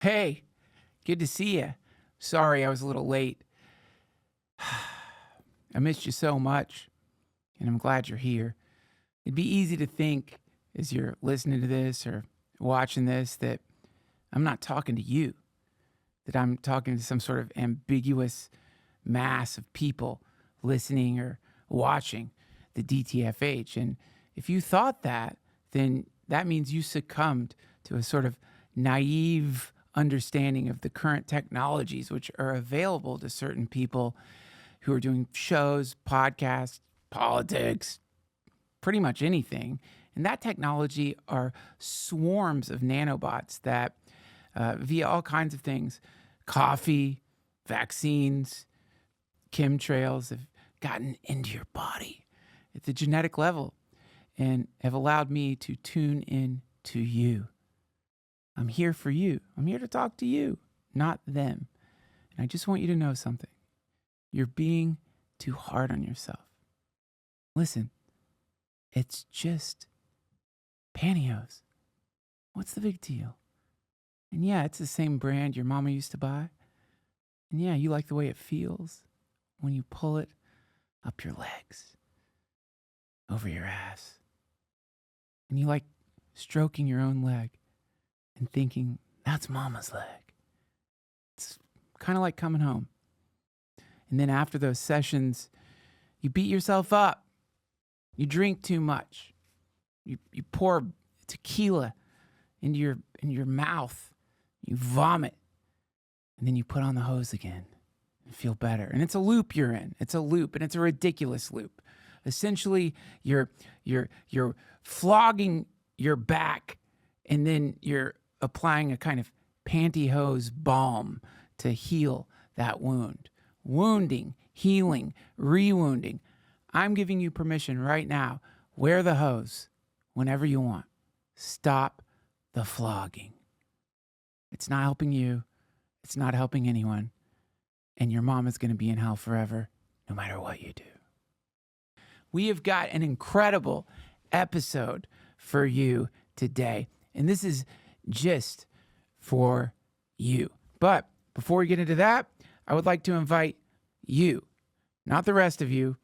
Hey, good to see you. Sorry I was a little late. I missed you so much, and I'm glad you're here. It'd be easy to think as you're listening to this or watching this that I'm not talking to you, that I'm talking to some sort of ambiguous mass of people listening or watching the DTFH. And if you thought that, then that means you succumbed to a sort of naive understanding of the current technologies which are available to certain people who are doing shows, podcasts, politics, pretty much anything. And that technology are swarms of nanobots that, via all kinds of things, coffee, vaccines, chemtrails, have gotten into your body at the genetic level and have allowed me to tune in to you. I'm here for you. I'm here to talk to you, not them. And I just want you to know something. You're being too hard on yourself. Listen, it's just pantyhose. What's the big deal? And yeah, it's the same brand your mama used to buy. And yeah, you like the way it feels when you pull it up your legs, over your ass. And you like stroking your own leg and thinking, that's mama's leg. It's kind of like coming home. And then after those sessions, you beat yourself up. You drink too much. You pour tequila into your mouth. You vomit. And then you put on the hose again and feel better. And it's a loop you're in. It's a loop, and it's a ridiculous loop. Essentially, you're flogging your back, and then you're applying a kind of pantyhose balm to heal that wound. Wounding, healing, rewounding. I'm giving you permission right now. Wear the hose whenever you want. Stop the flogging. It's not helping you. It's not helping anyone. And your mom is going to be in hell forever, no matter what you do. We have got an incredible episode for you today. And this is just for you. But before we get into that, I would like to invite you, not the rest of you,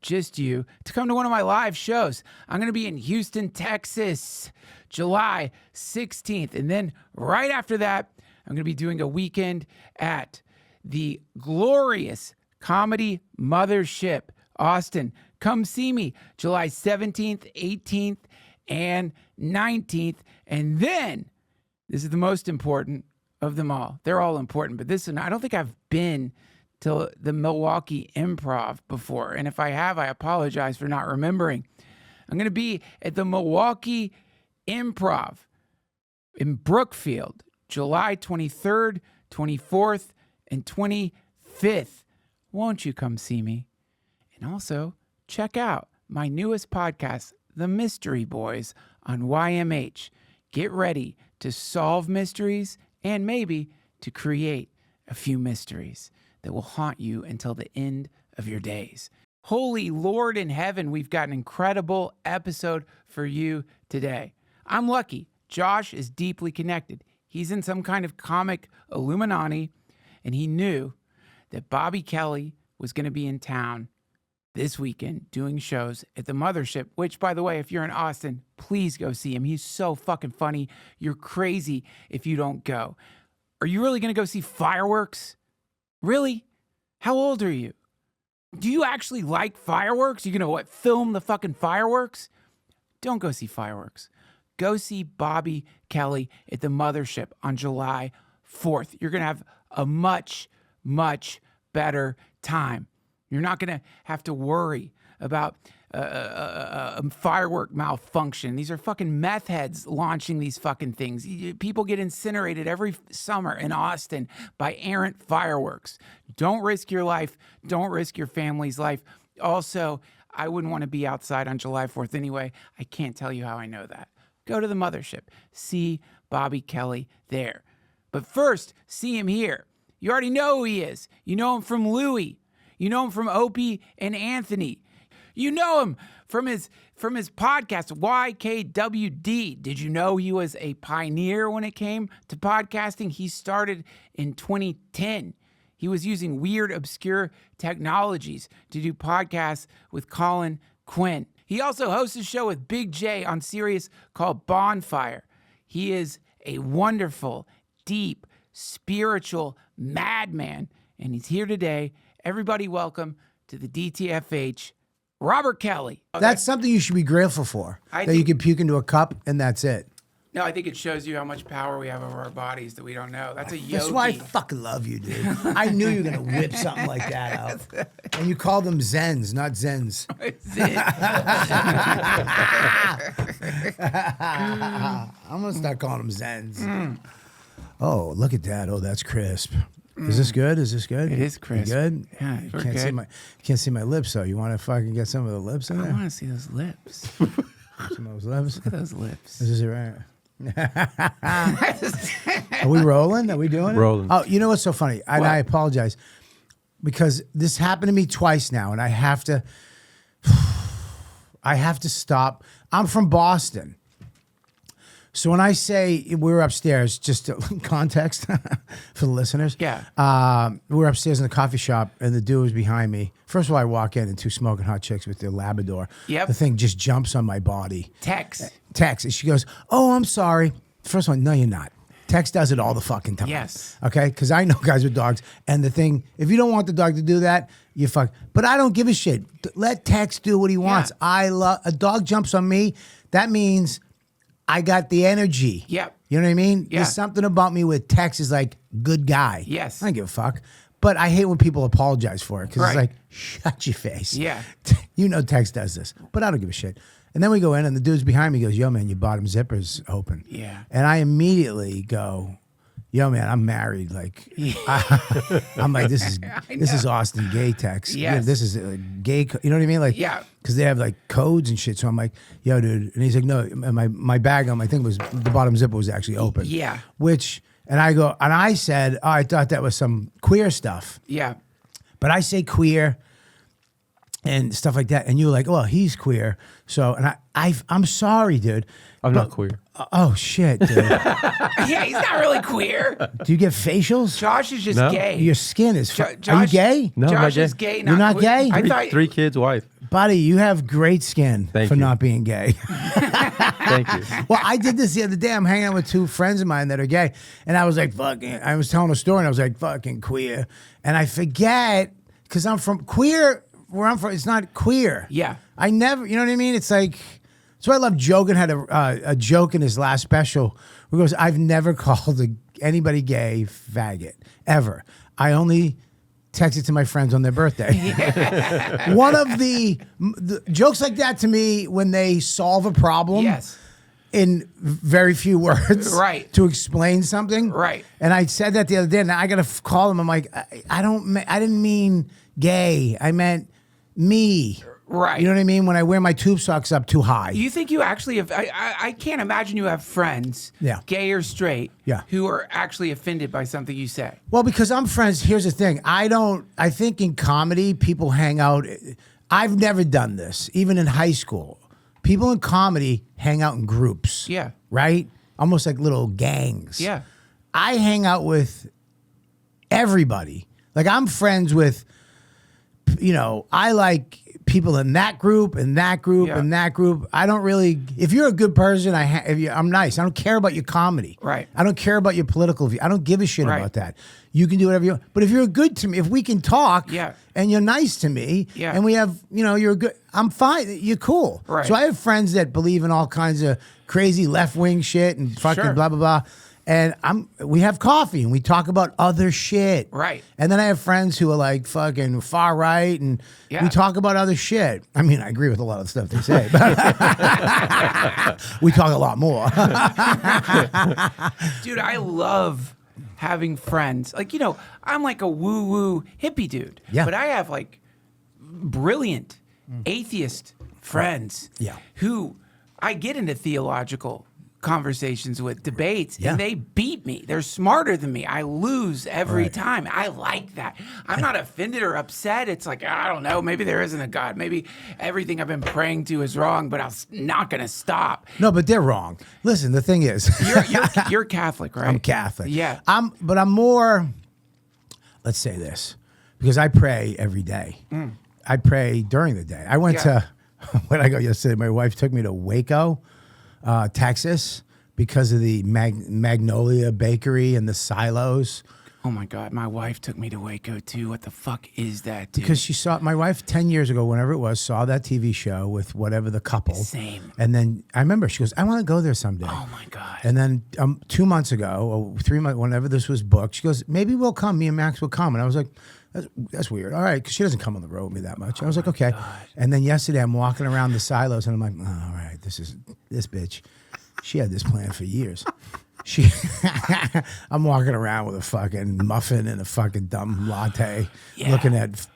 just you, to come to one of my live shows. I'm going to be in Houston, Texas, July 16th. And then right after that, I'm going to be doing a weekend at the glorious Comedy Mothership, Austin. Come see me July 17th, 18th, and 19th. And then, this is the most important of them all. They're all important, but this one, I don't think I've been to the Milwaukee Improv before. And if I have, I apologize for not remembering. I'm going to be at the Milwaukee Improv in Brookfield, July 23rd, 24th, and 25th. Won't you come see me? And also, check out my newest podcast, The Mystery Boys, on YMH. Get ready to solve mysteries and maybe to create a few mysteries that will haunt you until the end of your days. Holy Lord in heaven, we've got an incredible episode for you today. I'm lucky. Josh is deeply connected. He's in some kind of comic Illuminati, and he knew that Bobby Kelly was going to be in town this weekend doing shows at the Mothership, which, by the way, if you're in Austin, please go see him. He's so fucking funny. You're crazy if you don't go. Are you really going to go see fireworks? Really? How old are you? Do you actually like fireworks? You're going to film the fucking fireworks? Don't go see fireworks. Go see Bobby Kelly at the Mothership on July 4th. You're going to have a much, much better time. You're not going to have to worry about firework malfunction. These are fucking meth heads launching these fucking things. People get incinerated every summer in Austin by errant fireworks. Don't risk your life. Don't risk your family's life. Also, I wouldn't want to be outside on July 4th anyway. I can't tell you how I know that. Go to the Mothership. See Bobby Kelly there. But first, see him here. You already know who he is. You know him from Louie. You know him from Opie and Anthony. You know him from his podcast, YKWD. Did you know he was a pioneer when it came to podcasting? He started in 2010. He was using weird, obscure technologies to do podcasts with Colin Quinn. He also hosts a show with Big J on Sirius called Bonfire. He is a wonderful, deep, spiritual madman, and he's here today. Everybody welcome to the DTFH, Robert Kelly. Okay. That's something you should be grateful for, that you can puke into a cup and that's it. No, I think it shows you how much power we have over our bodies that we don't know. That's a yogi. That's why I fucking love you, dude. I knew you were going to whip something like that out. And you call them Zens, not Zens. I'm going to start calling them Zens. Oh, look at that. Oh, that's crisp. Is this good? Is this good? It is crisp. You good? Yeah, you we're can't good. Can't see my lips, though. You want to fucking get some of the lips in there? I want to see those lips. Some of those lips? Look at those lips. Is this it right? Are we rolling? Are we doing it? Rolling. Oh, you know what's so funny? And I apologize because this happened to me twice now, and I have to stop. I'm from Boston. So when I say we were upstairs, just to context for the listeners. Yeah. We were upstairs in the coffee shop, and the dude was behind me. First of all, I walk in, and two smoking hot chicks with their Labrador. Yep. The thing just jumps on my body. Tex. And she goes, "Oh, I'm sorry." First one, no, you're not. Tex does it all the fucking time. Yes. Okay? Because I know guys with dogs, and the thing, if you don't want the dog to do that, you fuck. But I don't give a shit. Let Tex do what he wants. Yeah. A dog jumps on me, that means I got the energy. Yep. You know what I mean? Yeah. There's something about me with Tex is like, good guy. Yes. I don't give a fuck. But I hate when people apologize for it because Right. it's like, shut your face. Yeah. You know Tex does this, but I don't give a shit. And then we go in and the dude's behind me goes, "Yo, man, your bottom zipper's open." Yeah. And I immediately go, "Yo, man, I'm married." Like, I'm like, this is Austin gay Tex. Yes. Yeah, this is gay. You know what I mean? Like, Yeah. because they have like codes and shit. So I'm like, "Yo, dude," and he's like, "No," and my bag on my thing was the bottom zipper was actually open. Yeah. And I said, "Oh, I thought that was some queer stuff." Yeah. But I say queer and stuff like that, and you were like, "Well, he's queer." So, and I'm sorry, dude. I'm not queer. Oh shit, dude. Yeah, he's not really queer. Do you get facials? Josh is just No. gay. Your skin is. Are you Josh- gay, No, I'm not Josh gay. is gay. You're not gay? I thought Three kids, wife. buddy? You have great skin Thank for you. not being gay. Thank you. Well, I did this the other day. I'm hanging out with two friends of mine that are gay, and I was like, "Fucking." I was telling a story, and I was like, "Fucking queer," and I forget because I'm from queer. Where I'm from, it's not queer. Yeah. I never. You know what I mean? It's like. So I love Jogan had a joke in his last special where he goes, "I've never called anybody gay faggot ever. I only text it to my friends on their birthday." One of the jokes like that to me when they solve a problem. Yes. In very few words, Right. to explain something, Right. And I said that the other day, and I got to call him. I'm like, I didn't mean gay. I meant me. Right. You know what I mean? When I wear my tube socks up too high. You think you actually have? I can't imagine you have friends, Yeah. gay or straight, Yeah. who are actually offended by something you say. Well, because I'm friends. Here's the thing. I think in comedy, people hang out. I've never done this, even in high school. People in comedy hang out in groups. Yeah. Right? Almost like little gangs. Yeah. I hang out with everybody. Like I'm friends with, I like people in that group and that group Yeah. and that group. I don't really. If you're a good person, I'm nice. I don't care about your comedy. Right. I don't care about your political view. I don't give a shit Right. about that. You can do whatever you want. But if you're good to me, if we can talk, Yeah. and you're nice to me, Yeah. and we have, you're good. I'm fine. You're cool. Right. So I have friends that believe in all kinds of crazy left wing shit and fucking Sure. blah blah blah. And we have coffee and we talk about other shit. Right. And then I have friends who are like fucking far right and Yeah. we talk about other shit. I mean, I agree with a lot of the stuff they say, but we talk a lot more. Dude, I love having friends. Like, I'm like a woo-woo hippie dude. Yeah. But I have like brilliant atheist friends Yeah. who I get into theological conversations with, debates, Yeah. and they beat me. They're smarter than me. I lose every Right. time. I like that. I'm not offended or upset. It's like, I don't know, maybe there isn't a God. Maybe everything I've been praying to is wrong, but I'm not going to stop. No, but they're wrong. Listen, the thing is, You're Catholic, right? I'm Catholic. Yeah. I'm more, let's say this, because I pray every day. I pray during the day. I went to, when I go yesterday, my wife took me to Waco, Texas, because of the Magnolia Bakery and the silos. Oh my God, my wife took me to Waco too. What the fuck is that, dude? Because she saw, my wife 10 years ago, whenever it was, saw that TV show with whatever the couple. Same. And then I remember she goes, I want to go there someday. Oh my God. And then 2 months ago, or 3 months, whenever this was booked, she goes, maybe we'll come. Me and Max will come. And I was like, that's weird. All right, because she doesn't come on the road with me that much. I was like, okay. And then yesterday, I'm walking around the silos, and I'm like, oh, all right, this bitch. She had this plan for years. I'm walking around with a fucking muffin and a fucking dumb latte, looking at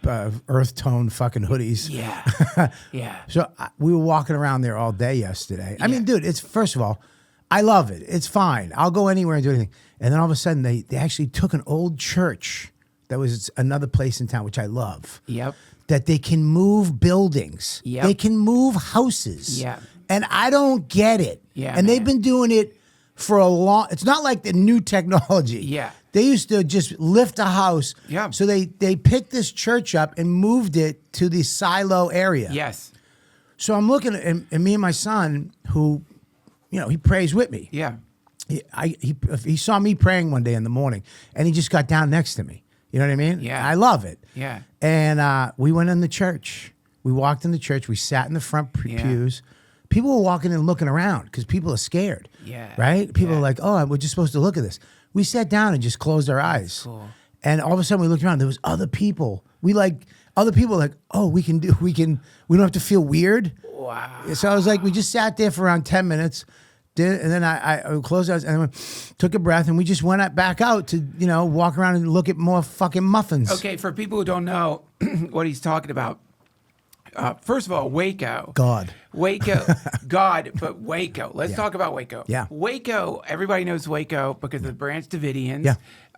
earth tone fucking hoodies. Yeah. Yeah. So we were walking around there all day yesterday. I mean, dude, it's, first of all, I love it. It's fine. I'll go anywhere and do anything. And then all of a sudden, they actually took an old church that was another place in town, which I love. Yep. That they can move buildings. Yep. They can move houses. Yeah. And I don't get it. Yeah, and they've man. been doing it for a long, it's not like the new technology. Yeah. They used to just lift a house. Yeah. So they picked this church up and moved it to the silo area. Yes. So I'm looking at, and me and my son, who, he prays with me. Yeah. He saw me praying one day in the morning, and he just got down next to me. You know what I mean? Yeah. I love it. Yeah. And we went in the church. We walked in the church. We sat in the front Yeah. pews. People were walking in looking around because people are scared. Yeah. Right? People Yeah. are like, oh, we're just supposed to look at this. We sat down and just closed our eyes. Cool. And all of a sudden we looked around. There was other people. Other people like, oh, we don't have to feel weird. Wow. So I was like, we just sat there for around 10 minutes. And then I closed eyes and took a breath, and we just went back out to, walk around and look at more fucking muffins. Okay, for people who don't know what he's talking about, first of all, Waco. Waco. God, but Waco. Let's talk about Waco. Yeah. Waco, everybody knows Waco because of the Branch Davidians.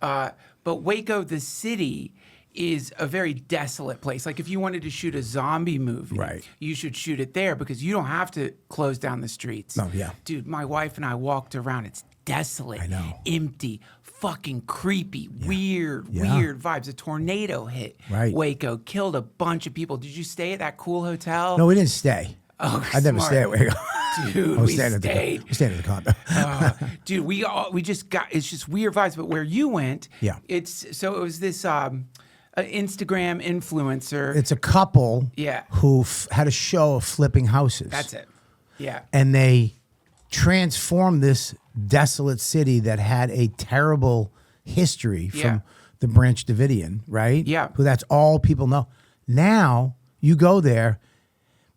Yeah. But Waco, the city, is a very desolate place. Like if you wanted to shoot a zombie movie, Right. you should shoot it there because you don't have to close down the streets. No, yeah. Dude, my wife and I walked around. It's desolate. I know. Empty. Fucking creepy. Weird vibes. A tornado hit Right. Waco, killed a bunch of people. Did you stay at that cool hotel? No, we didn't stay. Oh, I never smart. stayed at Waco. Dude, We we stayed at the condo. Dude, we just got, it's just weird vibes. But where you went, Yeah. it was this Instagram influencer. It's a couple Yeah. who had a show of flipping houses. That's it. Yeah. And they transformed this desolate city that had a terrible history Yeah. from the Branch Davidian, right? Yeah. Who that's all people know. Now you go there,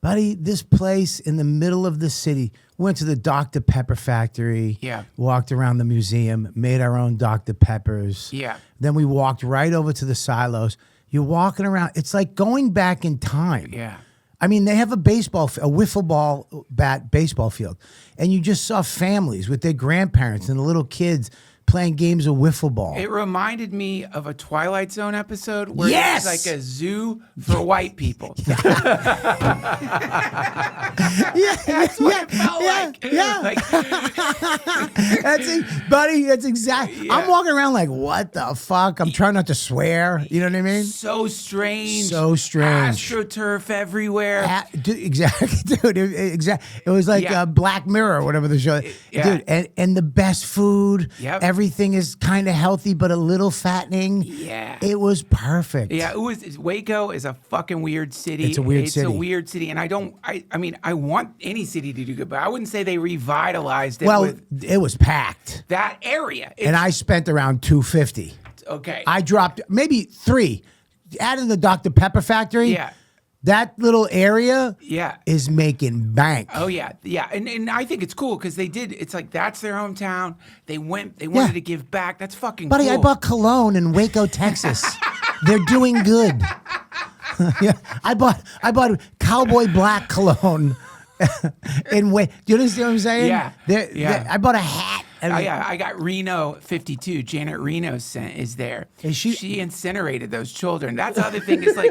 buddy, this place in the middle of the city, went to the Dr. Pepper factory, Yeah. walked around the museum, made our own Dr. Peppers. Yeah. Then we walked right over to the silos. You're walking around. It's like going back in time. Yeah. I mean, they have a wiffle ball bat baseball field, and you just saw families with their grandparents and the little kids playing games of wiffle ball. It reminded me of a Twilight Zone episode where Yes! it was like a zoo for white people. yeah, That's what it felt like. Yeah. Like, That's it, buddy. That's exactly. I'm walking around like, what the fuck? I'm trying not to swear. You know what I mean? so strange. So strange. AstroTurf everywhere. Exactly, dude. It was like Yeah. Black Mirror, or whatever the show. Yeah. Dude, and the best food. Yep. Everything is kind of healthy, but a little fattening. Yeah. It was perfect. Yeah, Waco is a fucking weird city. It's a weird city. It's a weird city, and I mean, I want any city to do good, but I wouldn't say they revitalized it Well, with it was packed. that area. And I spent around $250. Okay. I dropped maybe $3. Adding the Dr. Pepper factory. Yeah. That little area Yeah. is making bank. Oh yeah, yeah, and I think it's cool because they did. It's like that's their hometown. They wanted Yeah. to give back. That's fucking Buddy, cool. I bought cologne in Waco, Texas. They're doing good. Yeah, I bought cowboy black cologne In way, do you understand what I'm saying? Yeah. Yeah. I bought a hat. And Oh yeah, I got Reno 52. Janet Reno is there. Is she- She incinerated those children. That's the other thing. Is like,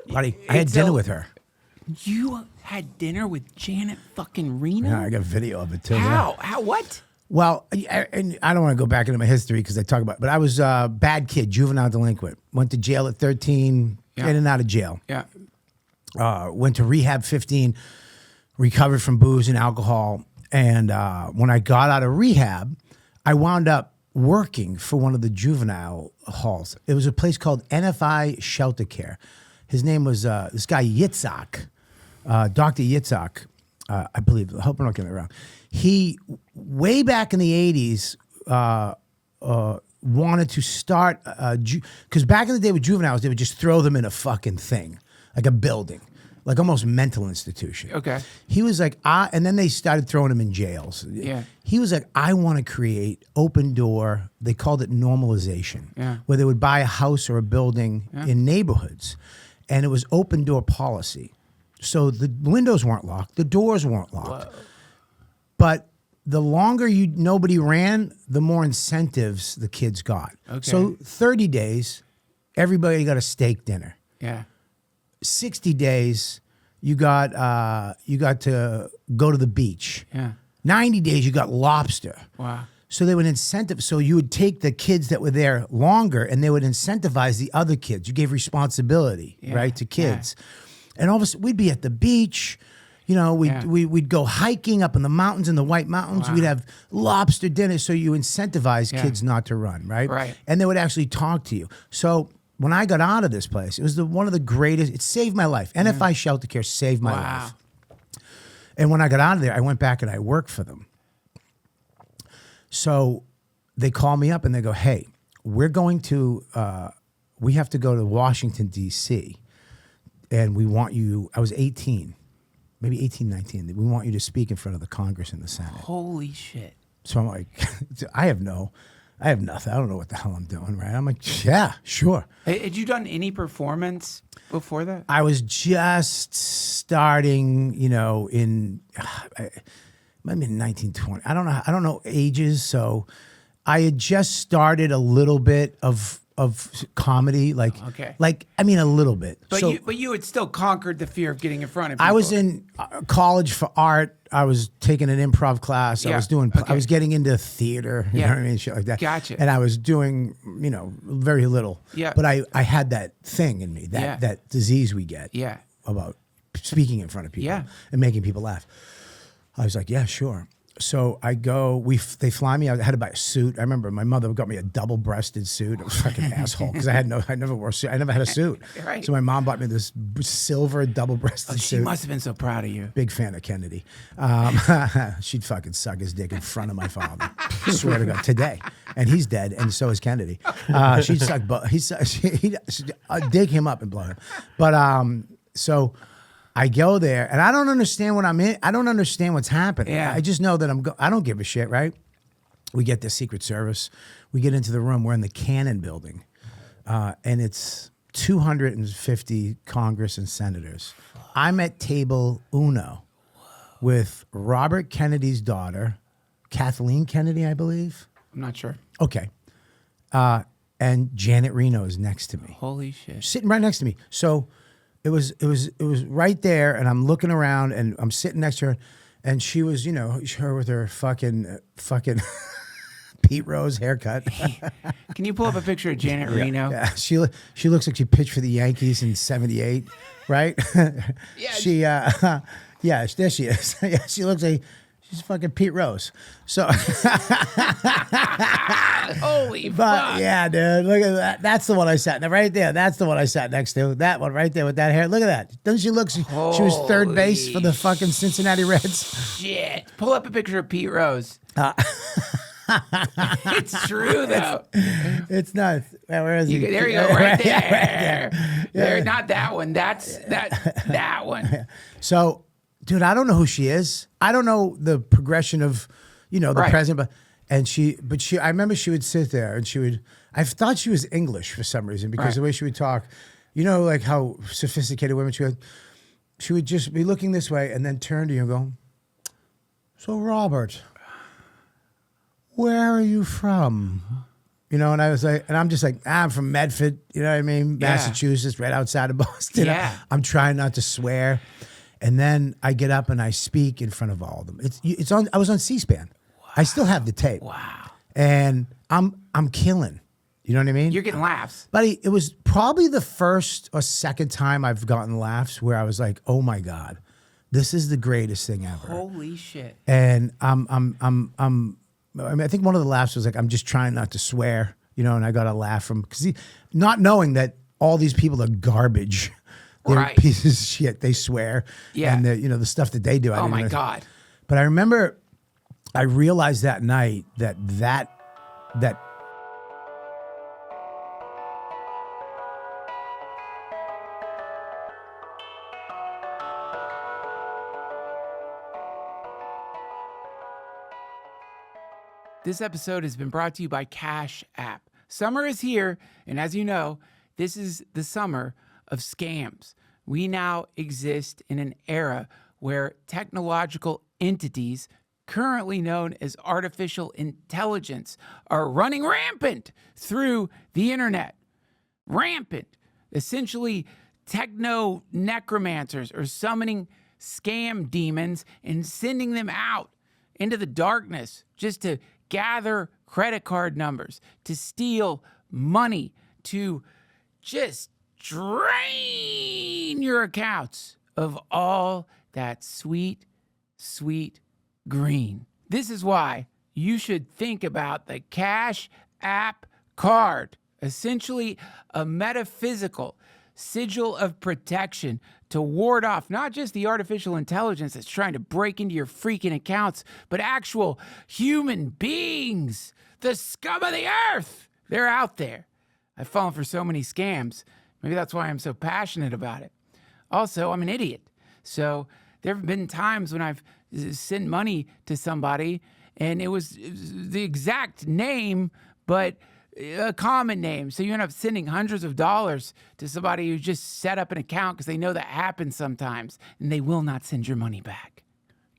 buddy, I had it's dinner a- with her. you had dinner with Janet fucking Reno. Yeah, I got video of it too. How? How? What? Well, and I don't want to go back into my history because I talk about, but I was a bad kid, juvenile delinquent. Went to jail at 13, Yeah. in and out of jail. Yeah. Went to rehab 15, recovered from booze and alcohol. And when I got out of rehab, I wound up working for one of the juvenile halls. It was a place called NFI Shelter Care. His name was this guy Yitzhak, Dr. Yitzhak, I believe. I hope I'm not getting it wrong. He, way back in the 80s, wanted to start, because back in the day with juveniles, they would just throw them in a fucking thing, like a building, like almost mental institution. Okay. He was like, and then they started throwing him in jails. Yeah. He was like, I want to create open door. They called it normalization, Yeah. where they would buy a house or a building in neighborhoods, and it was open door policy. So the windows weren't locked, the doors weren't locked. Whoa. But the longer nobody ran, the more incentives the kids got. Okay. So 30 days, everybody got a steak dinner. Yeah. 60 days, you got to go to the beach. Yeah. 90 days, you got lobster. Wow. So they would incentive. So you would take the kids that were there longer, and they would incentivize the other kids. You gave responsibility, Yeah, right, to kids. And all of a sudden, we'd be at the beach. You know, we'd go hiking up in the mountains, in the White Mountains. Wow. We'd have lobster dinner. So you incentivize kids not to run, right? Right. And they would actually talk to you. So when I got out of this place, it was one of the greatest. It saved my life. NFI Shelter Care saved my Wow. life. And when I got out of there, I went back and I worked for them. So they call me up and they go, hey, we have to go to Washington, D.C. And we want you, I was 18, maybe 18, 19. We want you to speak in front of the Congress and the Senate. Holy shit. So I'm like, I have nothing. I don't know what the hell I'm doing, right? I'm like, yeah, sure. Had you done any performance before that? I was just starting, maybe in 1920. I don't know ages. So I had just started a little bit of comedy, Okay. a little bit. But So you had still conquered the fear of getting in front of people. I was in college for art. I was taking an improv class. I Yeah, I was getting into theater, you know what I mean? Shit like that. Gotcha. And I was doing, very little. Yeah. But I had that thing in me, that disease we get. Yeah. About speaking in front of people Yeah. and making people laugh. I was like, yeah, sure. So I go, they fly me out. I had to buy a suit. I remember my mother got me a double-breasted suit. It was fucking asshole because I never wore a suit. I never had a suit. Right. So my mom bought me this silver double-breasted She suit. must have been so proud of you. Big fan of Kennedy. She'd fucking suck his dick in front of my father. Swear to God, today. And he's dead, and so is Kennedy. She'd suck, but he'd dig him up and blow him. But so I go there, and I don't understand what I'm in. I don't understand what's happening. Yeah. I just know that I don't give a shit, right? We get the Secret Service. We get into the room. We're in the Cannon building, and it's 250 Congress and senators. I'm at table uno with Robert Kennedy's daughter, Kathleen Kennedy, I believe. I'm not sure. Okay. And Janet Reno is next to me, Holy shit. sitting right next to me. So it was right there, and I'm looking around, and I'm sitting next to her, and she was, her with her fucking Pete Rose haircut. Can you pull up a picture of Janet Reno? Yeah, she looks like she pitched for the Yankees in '78, right? Yeah. Yeah, there she is. Yeah, she looks like she's fucking Pete Rose. So, Holy but fuck. yeah, dude, look at that. That's the one I sat right there. That's the one I sat next to. That one right there with that hair. Look at that. Doesn't she look? She was third base for the fucking Cincinnati Reds. Shit. Pull up a picture of Pete Rose. It's true though. It's not. Where is he? There you go, right there. Right there. There, not that one. That's that one. So, dude, I don't know who she is. I don't know the progression of, the Right. president. But I remember she would sit there and I thought she was English for some reason because Right. the way she would talk, like how sophisticated women she was. she would just be looking this way and then turn to you and go, "So Robert, where are you from?" You know, and I was like, and I'm just like, I'm from Medford, you know what I mean? Yeah. Massachusetts, right outside of Boston. Yeah. I'm trying not to swear. And then I get up and I speak in front of all of them. It's on. I was on C-SPAN. Wow. I still have the tape. Wow. And I'm killing. You know what I mean? You're getting laughs. Buddy, it was probably the first or second time I've gotten laughs where I was like, "Oh my God, this is the greatest thing ever." Holy shit. And I mean, I think one of the laughs was like, "I'm just trying not to swear," you know, and I got a laugh from because not knowing that all these people are garbage. They're Right. pieces of shit. They swear. Yeah. And you know, the stuff that they do. Oh my God. But I remember I realized that night that This episode has been brought to you by Cash App. Summer is here, and as you know, this is the summer of scams. We now exist in an era where technological entities, currently known as artificial intelligence, are running rampant through the internet. Rampant. Essentially, techno necromancers are summoning scam demons and sending them out into the darkness just to gather credit card numbers, to steal money, to just drain your accounts of all that sweet, sweet green. This is why you should think about the Cash App card, essentially a metaphysical sigil of protection to ward off not just the artificial intelligence that's trying to break into your freaking accounts, but actual human beings, the scum of the earth. They're out there. I've fallen for so many scams. Maybe that's why I'm so passionate about it. Also, I'm an idiot. So there have been times when I've sent money to somebody and it was the exact name, but a common name. So you end up sending hundreds of dollars to somebody who just set up an account because they know that happens sometimes, and they will not send your money back.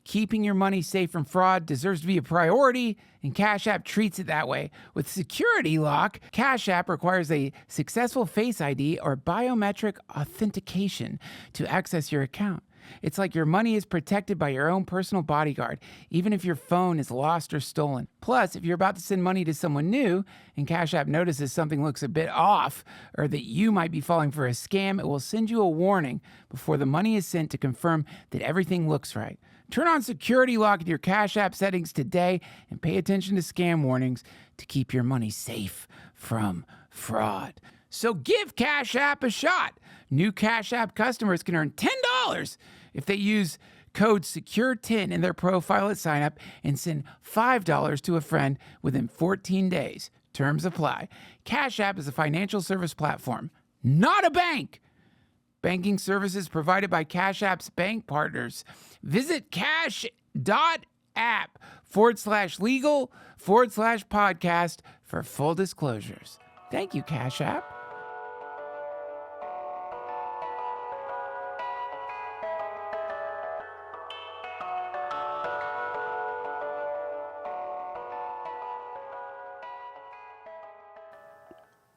Keeping your money safe from fraud deserves to be a priority, and Cash App treats it that way. With Security Lock, Cash App requires a successful Face ID or biometric authentication to access your account. It's like your money is protected by your own personal bodyguard, even if your phone is lost or stolen. Plus, if you're about to send money to someone new and Cash App notices something looks a bit off or that you might be falling for a scam, it will send you a warning before the money is sent to confirm that everything looks right. Turn on Security Lock in your Cash App settings today and pay attention to scam warnings to keep your money safe from fraud. So give Cash App a shot. New Cash App customers can earn $10 if they use code SECURE10 in their profile at sign up and send $5 to a friend within 14 days. Terms apply. Cash App is a financial service platform, not a bank. Banking services provided by Cash App's bank partners. Visit cash.app/legal/podcast for full disclosures. Thank you, Cash App.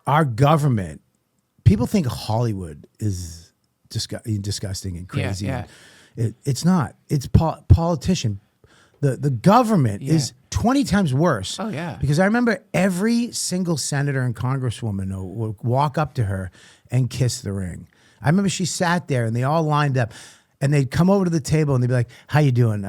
our government, people think Hollywood is disgusting and crazy. Yeah. It's not. It's politician. The government is 20 times worse. Oh, yeah. Because I remember every single senator and congresswoman would walk up to her and kiss the ring. I remember she sat there and they all lined up and they'd come over to the table and they'd be like, how you doing?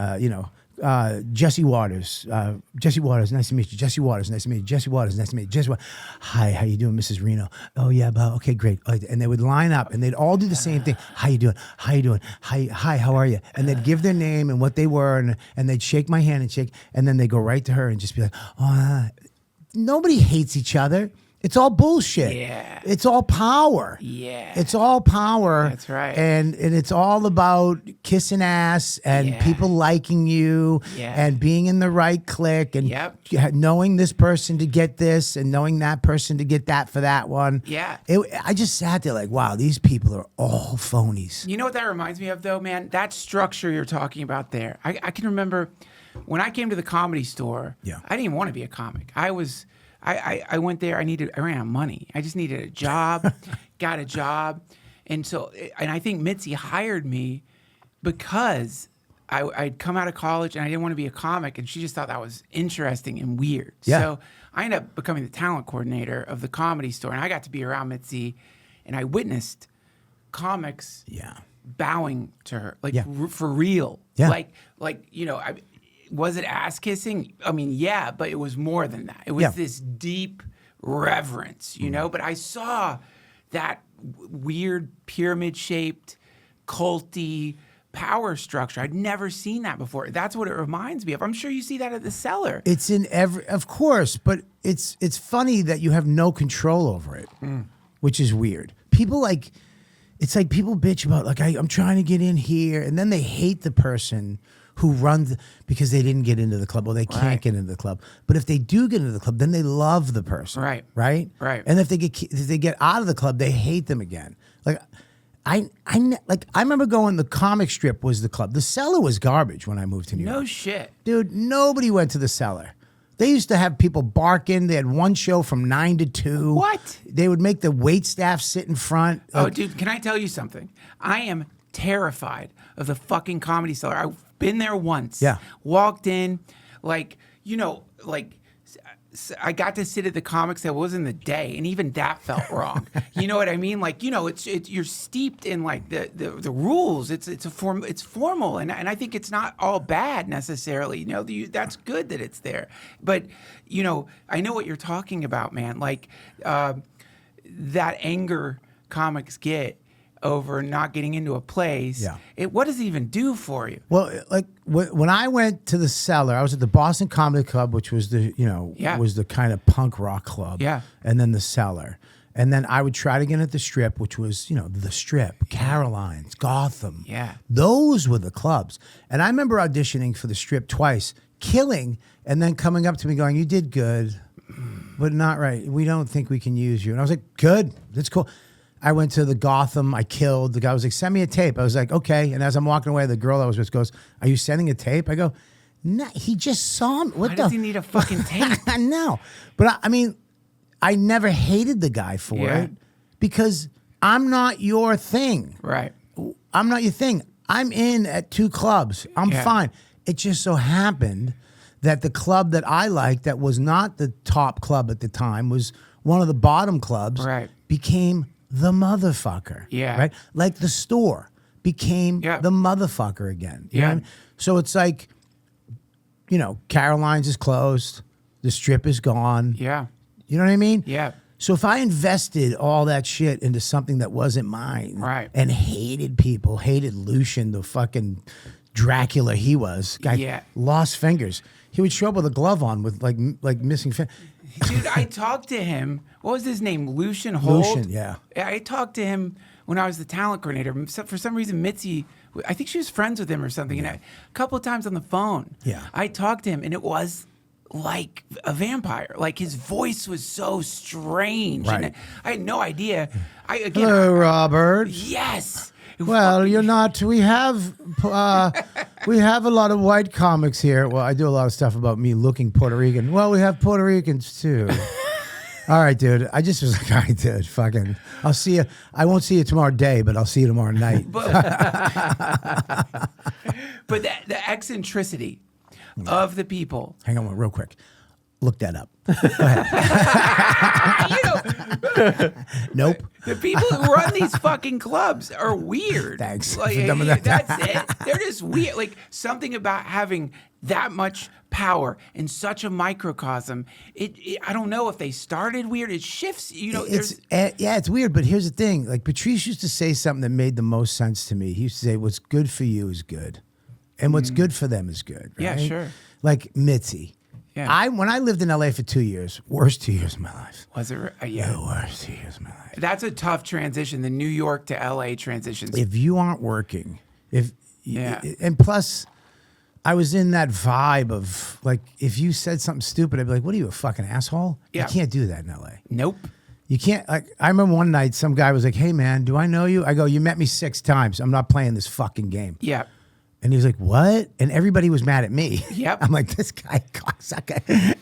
Jesse Waters. Jesse Waters, nice to meet you. Jesse Waters, nice to meet you. Jesse Waters, nice to meet you. Jesse Waters. Hi, how you doing, Mrs. Reno? Oh, yeah, okay, great. And they would line up and they'd all do the same thing. How you doing? How you doing? Hi, how are you? And they'd give their name and what they were and they'd shake my hand and then they'd go right to her and just be like, oh, nobody hates each other. It's all bullshit. Yeah. It's all power. Yeah. It's all power. That's right. And it's all about kissing ass and Yeah. people liking you Yeah. and being in the right clique and Yep. knowing this person to get this and knowing that person to get that for that one. Yeah. I just sat there like, wow, these people are all phonies. You know what that reminds me of, though, man? That structure you're talking about there. I can remember when I came to the Comedy Store. Yeah. I didn't even want to be a comic. I went there. I ran out of money. I just needed a job. Got a job, and I think Mitzi hired me because I'd come out of college and I didn't want to be a comic, and she just thought that was interesting and weird. Yeah. So I ended up becoming the talent coordinator of the Comedy Store, and I got to be around Mitzi, and I witnessed comics Yeah. bowing to her, like Yeah. for real. Yeah. Like was it ass kissing? I mean, yeah, but it was more than that. It was Yeah. this deep reverence, you know. But I saw that weird pyramid shaped, culty power structure. I'd never seen that before. That's what it reminds me of. I'm sure you see that at the Cellar. It's in of course, but it's funny that you have no control over it, which is weird. People it's like people bitch about like I'm trying to get in here, and then they hate the person who runs because they didn't get into the club or they can't Right. get into the club. But if they do get into the club, then they love the person, Right. Right. And if they get out of the club, they hate them again. Like I remember going. The comic strip was the club. The Cellar was garbage when I moved to New York. No shit. Dude, nobody went to the Cellar. They used to have people barking. They had one show from 9 to 2. What? They would make the wait staff sit in front. Oh, dude, can I tell you something? I am terrified of the fucking Comedy Cellar. I've been there once. Yeah. Walked in, I got to sit at the comics that wasn't the day, and even that felt wrong. You know what I mean? Like, it's you're steeped in like the rules. It's formal, and I think it's not all bad necessarily. You know, that's good that it's there. But I know what you're talking about, man. Like that anger comics get over not getting into a place. Yeah. What does it even do for you? Well, like when I went to the Cellar, I was at the Boston Comedy Club, which was was the kind of punk rock club. Yeah. And then the Cellar. And then I would try to get at the Strip, which was, the Strip, Caroline's, Gotham. Yeah. Those were the clubs. And I remember auditioning for the Strip twice, killing, and then coming up to me going, "You did good, but not right. We don't think we can use you." And I was like, "Good, that's cool." I went to the Gotham. I killed. The guy was like, "Send me a tape." I was like, "Okay." And as I'm walking away, the girl I was with goes, "Are you sending a tape?" I go, "No, he just saw me. Why does he need a fucking tape? No." But I mean, I never hated the guy for Yeah. it because I'm not your thing. Right. I'm not your thing. I'm in at 2 clubs. I'm Yeah. fine. It just so happened that the club that I liked that was not the top club at the time was one of the bottom clubs. Right. Became the motherfucker. Yeah. Right? Like the store became Yeah. the motherfucker again. You know Yeah. what I mean? So it's like, Caroline's is closed. The Strip is gone. Yeah. You know what I mean? Yeah. So if I invested all that shit into something that wasn't mine, Right. and hated people, hated Lucian, the fucking Dracula he was, guy Yeah. lost fingers. He would show up with a glove on with like missing fingers. Dude, I talked to him. What was his name? Lucian Holt? Lucian, yeah. I talked to him when I was the talent coordinator. For some reason, Mitzi, I think she was friends with him or something. And a couple of times on the phone, Yeah. I talked to him, and it was like a vampire. Like his voice was so strange. Right. And I had no idea. Hello, Robert. Yes. Well, you're not. We have a lot of white comics here. Well, I do a lot of stuff about me looking Puerto Rican. Well, we have Puerto Ricans too. All right, dude. I just was like, all right, dude. Fucking. I'll see you. I won't see you tomorrow day, but I'll see you tomorrow night. But the eccentricity of the people. Hang on, real quick. Look that up. Nope. The people who run these fucking clubs are weird. Thanks Like, for dumbing that that's it. They're just weird. Like something about having that much power in such a microcosm. I don't know if they started weird. It shifts. It's weird. But here's the thing. Like Patrice used to say something that made the most sense to me. He used to say, "What's good for you is good, and what's good for them is good." Right? Yeah, sure. Like Mitzi. Yeah. When I lived in LA for 2 years, worst 2 years of my life. Was it? Yeah. The worst 2 years of my life. That's a tough transition. The New York to LA transitions. If you aren't working, Yeah. and plus, I was in that vibe of like, if you said something stupid, I'd be like, "What are you, a fucking asshole?" Yeah. You can't do that in LA. Nope. You can't. Like, I remember one night, some guy was like, "Hey man, do I know you?" I go, "You met me 6 times. I'm not playing this fucking game." Yeah. And he was like, "What?" And everybody was mad at me. Yep. I'm like, "This guy, cocksucker."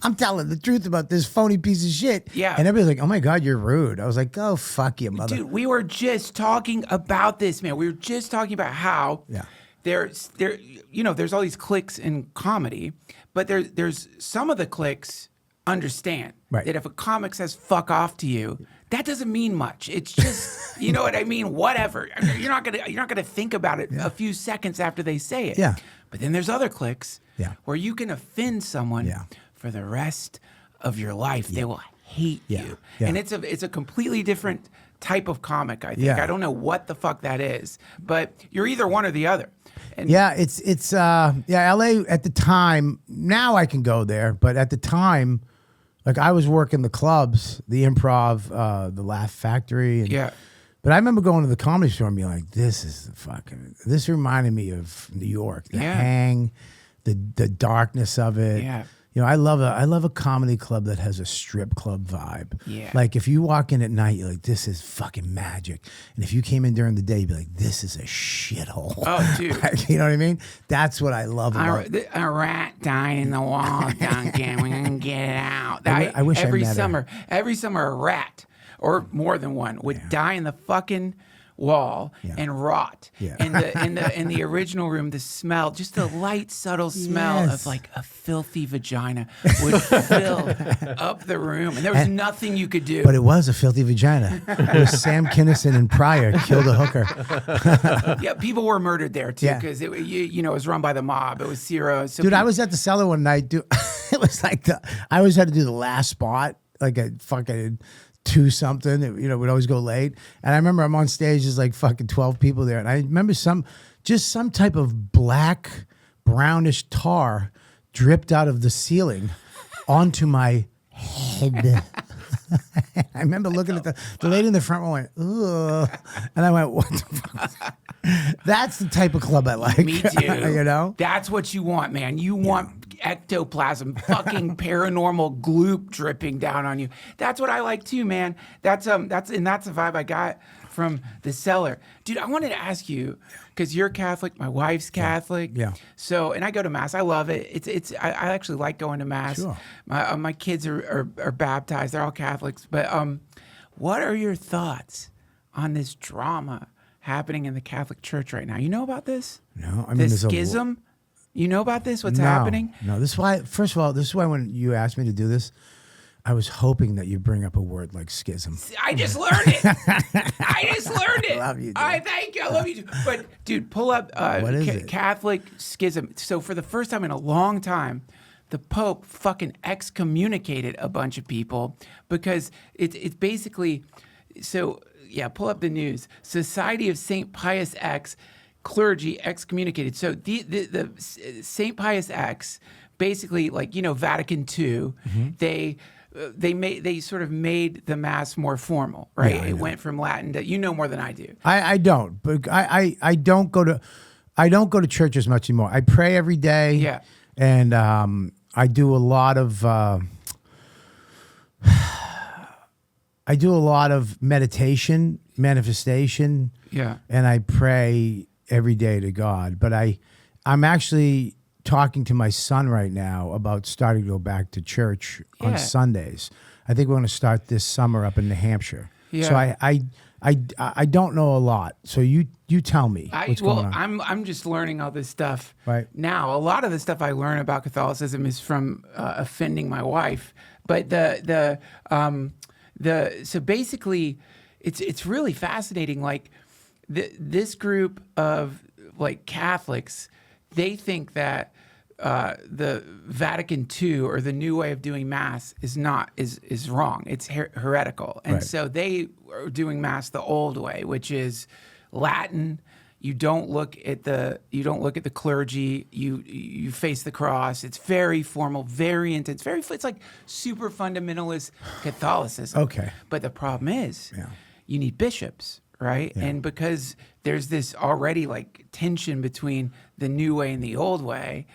I'm telling the truth about this phony piece of shit. Yeah. And everybody's like, "Oh my God, you're rude." I was like, "Go fuck you, mother." Dude, we were just talking about this, man. We were just talking about how there's all these cliques in comedy, but there's some of the cliques understand that if a comic says "fuck off" to you, that doesn't mean much. It's just, you know what I mean? Whatever. You're not gonna think about it a few seconds after they say it. Yeah. But then there's other cliques where you can offend someone for the rest of your life. They will hate you. Yeah. And it's a completely different type of comic, I think. Yeah. I don't know what the fuck that is, but you're either one or the other. And it's LA at the time. Now I can go there, but at the time, like I was working the clubs, the Improv, the Laugh Factory, and, but I remember going to the Comedy Store and being like, this reminded me of New York, the hang, the darkness of it. Yeah. You know, I love a comedy club that has a strip club vibe. Yeah. Like if you walk in at night, you're like, this is fucking magic. And if you came in during the day, you'd be like, this is a shithole. Oh, dude. You know what I mean? That's what I love about it. A rat died in the wall, Duncan. We're gonna get it out. I wish I every met her. summer, every summer, a rat or more than one would die in the fucking wall and rot. In the original room, the smell, just a light, subtle smell of like a filthy vagina would fill up the room, and there was nothing you could do. But it was a filthy vagina. It was Sam Kinison and Pryor killed a hooker. Yeah, people were murdered there too because it was run by the mob. It was Ciro. So Dude, I was at the Cellar one night. Dude, it was like I always had to do the last spot, like a fucking 2 something. You know, we'd always go late. And I remember I'm on stage, there's like fucking 12 people there. And I remember some type of black, brownish tar dripped out of the ceiling onto my head. I remember looking at the lady in the front row went, ugh. And I went, what the fuck? That's the type of club I like. Me too. You know? That's what you want, man. You want ectoplasm, fucking paranormal gloop dripping down on you. That's what I like too, man. That's the vibe I got from the Cellar. Dude, I wanted to ask you, because you're Catholic, my wife's Catholic. Yeah. So, and I go to Mass. I love it. I actually like going to Mass. Sure. My kids are baptized. They're all Catholics. But what are your thoughts on this drama happening in the Catholic Church right now? You know about this? No, I mean, The there's schism? You know about this? What's No, happening? No, this is why. First of all, this is why when you asked me to do this, I was hoping that you bring up a word like schism. I just learned it. I just learned it. Love you, dude. I thank you. I love you. But dude, pull up What is it? Catholic schism. So for the first time in a long time, the Pope fucking excommunicated a bunch of people because it's basically. So yeah, pull up the news. Society of Saint Pius X. Clergy excommunicated. So the Saint Pius X, basically, like, you know, Vatican II, they sort of made the Mass more formal, right? Yeah, it went from Latin to, you know more than I do. I don't, but I don't go to church as much anymore. I pray every day. Yeah. And I do a lot of meditation, manifestation. Yeah. And I pray every day to God. But I'm actually talking to my son right now about starting to go back to church on Sundays. I think we're going to start this summer up in New Hampshire. Yeah. So I don't know a lot. So you tell me what's going on. I'm just learning all this stuff Right. now. A lot of the stuff I learn about Catholicism is from offending my wife. But so basically, it's really fascinating. Like this group of like Catholics, they think that the Vatican II or the new way of doing Mass is wrong. It's heretical, and Right. so they are doing Mass the old way, which is Latin, You don't look at the clergy. You face the cross. It's very formal, very intense, it's like super fundamentalist Catholicism. Okay. But the problem is, Yeah. you need bishops, right? Yeah. And because there's this already like tension between the new way and the old way,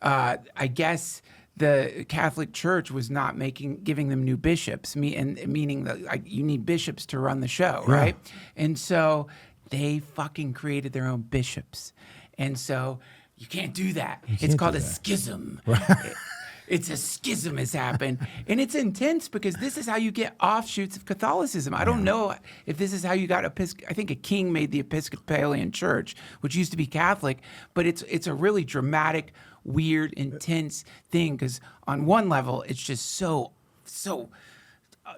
I guess the Catholic Church was not giving them new bishops, meaning that like, you need bishops to run the show, Yeah. right? And so they fucking created their own bishops, and so you can't do that. It's can't called do a that. schism. It's a schism has happened, and it's intense because this is how you get offshoots of Catholicism. I don't know if this is how you got I think a king made the Episcopalian Church, which used to be Catholic, but it's a really dramatic, weird, intense thing because on one level it's just so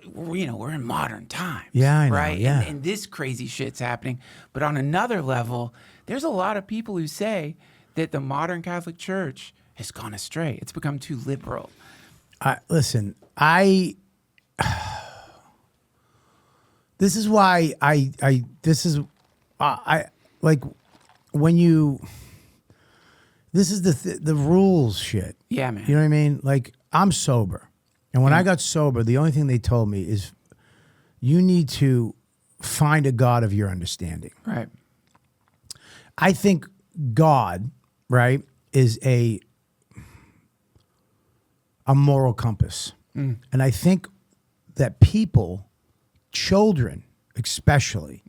we're in modern times. Yeah, I know, right? yeah. And this crazy shit's happening. But on another level, there's a lot of people who say that the modern Catholic Church has gone astray. It's become too liberal. Listen, this is why I like when you, this is the rules shit. Yeah, man. You know what I mean? Like, I'm sober. And when I got sober, the only thing they told me is you need to find a God of your understanding. Right. I think God, right, is a moral compass. And I think that people, children especially,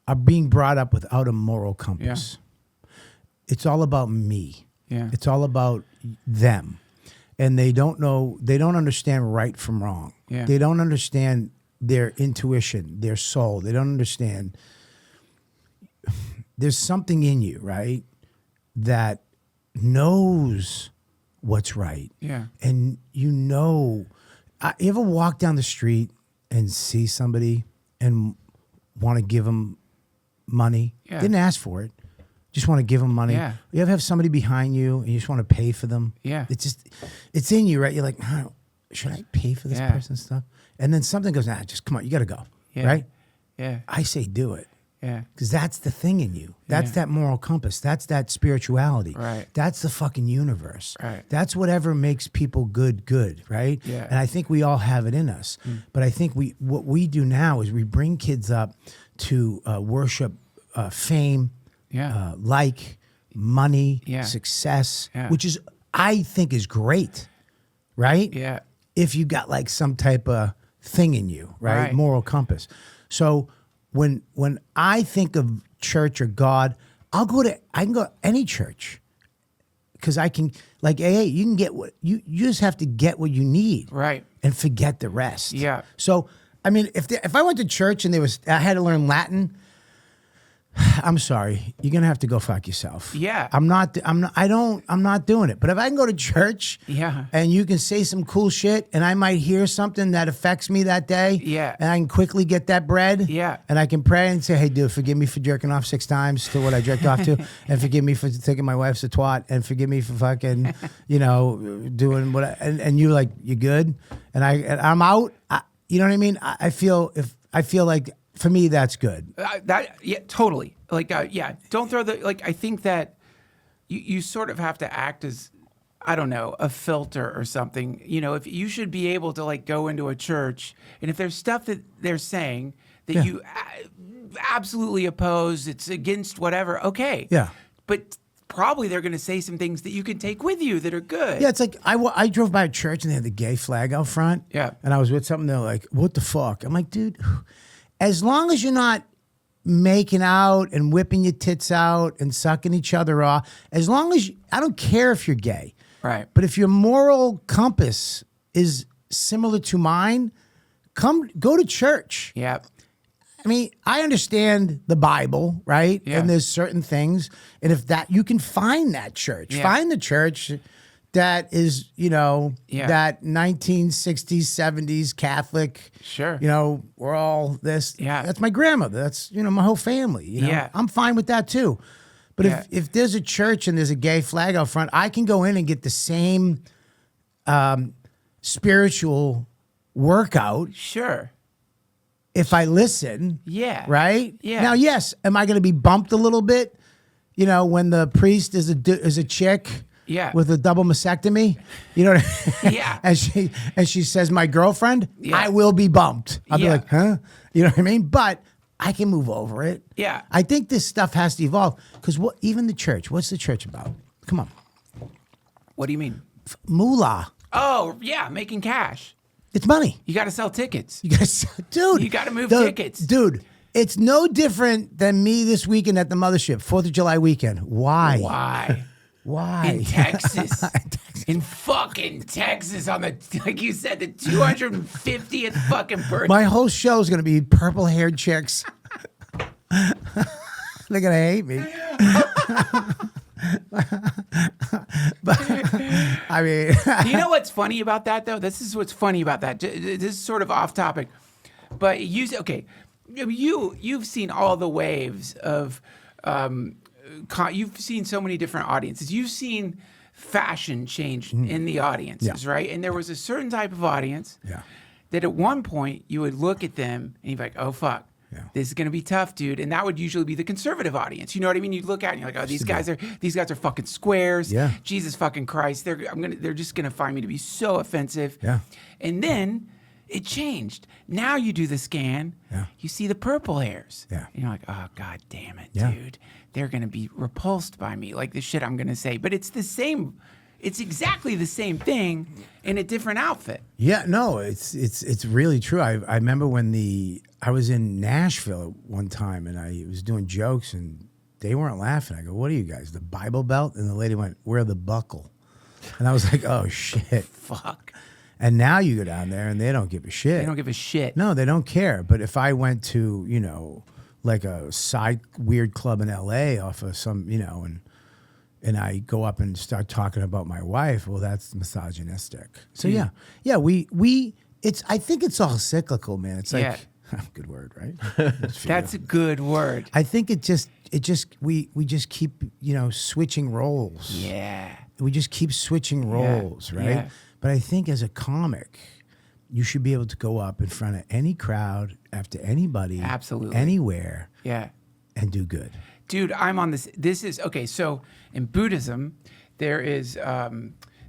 are being brought up without a moral compass. It's all about me. Yeah. It's all about them. And they don't understand right from wrong. Yeah. They don't understand their intuition, their soul. They don't understand. There's something in you, right, that knows what's right. Yeah. And you ever walk down the street and see somebody and want to give them money? Yeah. Didn't ask for it. Just want to give them money. Yeah. You ever have somebody behind you and you just want to pay for them? Yeah. It's in you, right? You're like, oh, should I pay for this Yeah. person's stuff? And then something goes, just come on, you got to go. Yeah. Right? Yeah. I say do it. Yeah. Because that's the thing in you. That's Yeah. that moral compass. That's that spirituality. Right. That's the fucking universe. Right. That's whatever makes people good, right? Yeah. And I think we all have it in us. But I think what we do now is we bring kids up to worship fame, Yeah. money, Yeah. success, Yeah. which is, I think, is great, right? Yeah. If you got like some type of thing in you, right? Right. Moral compass. So when I think of church or God, I can go any church because I can, like AA, you can get what you just have to get what you need, Right. and forget the rest. Yeah. So I mean, if I went to church and I had to learn Latin, I'm sorry, you're gonna have to go fuck yourself. Yeah. I'm not doing it. But if I can go to church, Yeah. and you can say some cool shit, and I might hear something that affects me that day, Yeah. and I can quickly get that bread, Yeah. and I can pray and say, hey, dude, forgive me for jerking off 6 times to what I jerked off to, and forgive me for thinking my wife's a twat, and forgive me for fucking, doing what, and you're like, you good, and I'm out. You know what I mean? I feel like. For me, that's good. Totally. Like, don't throw I think that you sort of have to act as, I don't know, a filter or something. If you should be able to like go into a church, and if there's stuff that they're saying that Yeah. you absolutely oppose, it's against whatever, okay. Yeah. But probably they're going to say some things that you can take with you that are good. Yeah, it's like I drove by a church and they had the gay flag out front. Yeah. And I was with something, they're like, what the fuck? I'm like, dude, as long as you're not making out and whipping your tits out and sucking each other off, as long as I don't care if you're gay. Right. But if your moral compass is similar to mine, go to church. Yeah. I mean, I understand the Bible, right? Yeah. And there's certain things, and if that you can find that church, Yeah. find the church that is, Yeah. that 1960s, 70s Catholic. Sure. We're all this. Yeah. That's my grandmother. That's my whole family. Yeah. I'm fine with that too. But Yeah. if there's a church and there's a gay flag out front, I can go in and get the same spiritual workout. Sure. if I listen. Yeah. Right? Yeah. Now, yes, am I going to be bumped a little bit? You know, when the priest is a chick Yeah. with a double mastectomy, you know what I mean? Yeah. and she says, my girlfriend, Yeah. I will be bumped. I'll be Yeah. like, huh? You know what I mean? But I can move over it. Yeah. I think this stuff has to evolve because even the church, what's the church about? Come on. What do you mean? Moolah. Oh, yeah, making cash. It's money. You got to sell tickets. You guys, dude. You gotta move tickets. Dude, it's no different than me this weekend at the mothership, 4th of July weekend. Why? Why? Why? In Texas. In fucking Texas on the, like you said, the 250th fucking birthday. My whole show is going to be purple-haired chicks. They're going to hate me. But, I mean, You know what's funny about that, though? This is what's funny about that. This is sort of off topic, but you've seen all the waves of, you've seen so many different audiences. You've seen fashion change in the audiences, right? And there was a certain type of audience that at one point you would look at them and you'd be like, oh, fuck. Yeah. This is gonna be tough, dude, and that would usually be the conservative audience. You know what I mean? You'd look at it and you're like, "Oh, these guys are fucking squares. Yeah. Jesus fucking Christ, they're just gonna find me to be so offensive." Yeah. And then it changed. Now you do the scan, you see the purple hairs. Yeah. And you're like, "Oh, god damn it, Yeah. dude, they're gonna be repulsed by me, like the shit I'm gonna say." But it's the same. It's exactly the same thing in a different outfit. yeah, no, it's really true. I remember when I was in Nashville at one time and I was doing jokes and they weren't laughing. I go, "What are you guys, the Bible Belt?" And the lady went, "We're the Buckle." And I was like, "Oh shit." Fuck. And now you go down there and they don't give a shit. They don't give a shit. No, they don't care. But if I went to, you know, like a side weird club in LA off of some, you know, and I go up and start talking about my wife, well, that's misogynistic. So yeah, I think it's all cyclical, man. It's like, good word, right? That's a good word. I think we just keep, you know, switching roles. Yeah. We just keep switching roles, right? Yeah. But I think as a comic, you should be able to go up in front of any crowd, after anybody, Absolutely. anywhere, Yeah. and do good. Dude, I'm on this. This is okay. So in Buddhism, there is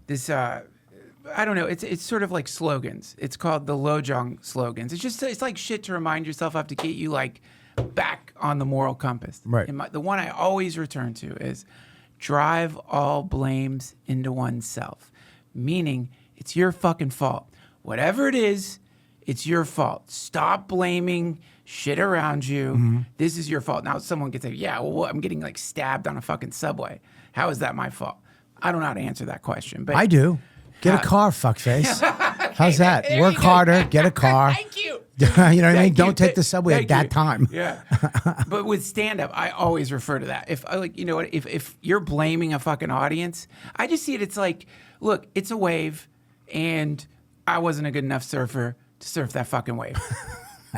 this. I don't know. It's sort of like slogans. It's called the Lojong slogans. It's like shit to remind yourself of to get you like back on the moral compass. Right. And the one I always return to is drive all blames into oneself, meaning it's your fucking fault. Whatever it is, it's your fault. Stop blaming shit around you. This is your fault. Now someone could say, yeah, well, I'm getting like stabbed on a fucking subway. How is that my fault? I don't know how to answer that question. But I do. Get a car, fuckface. How's that? there Work you go. harder, get a car. Thank you. You know what I mean? Thank Don't you. take the subway Thank at that you. time. Yeah. But with stand-up, I always refer to that. If I like, you know what, if you're blaming a fucking audience, I just see it, it's like, look, it's a wave and I wasn't a good enough surfer to surf that fucking wave.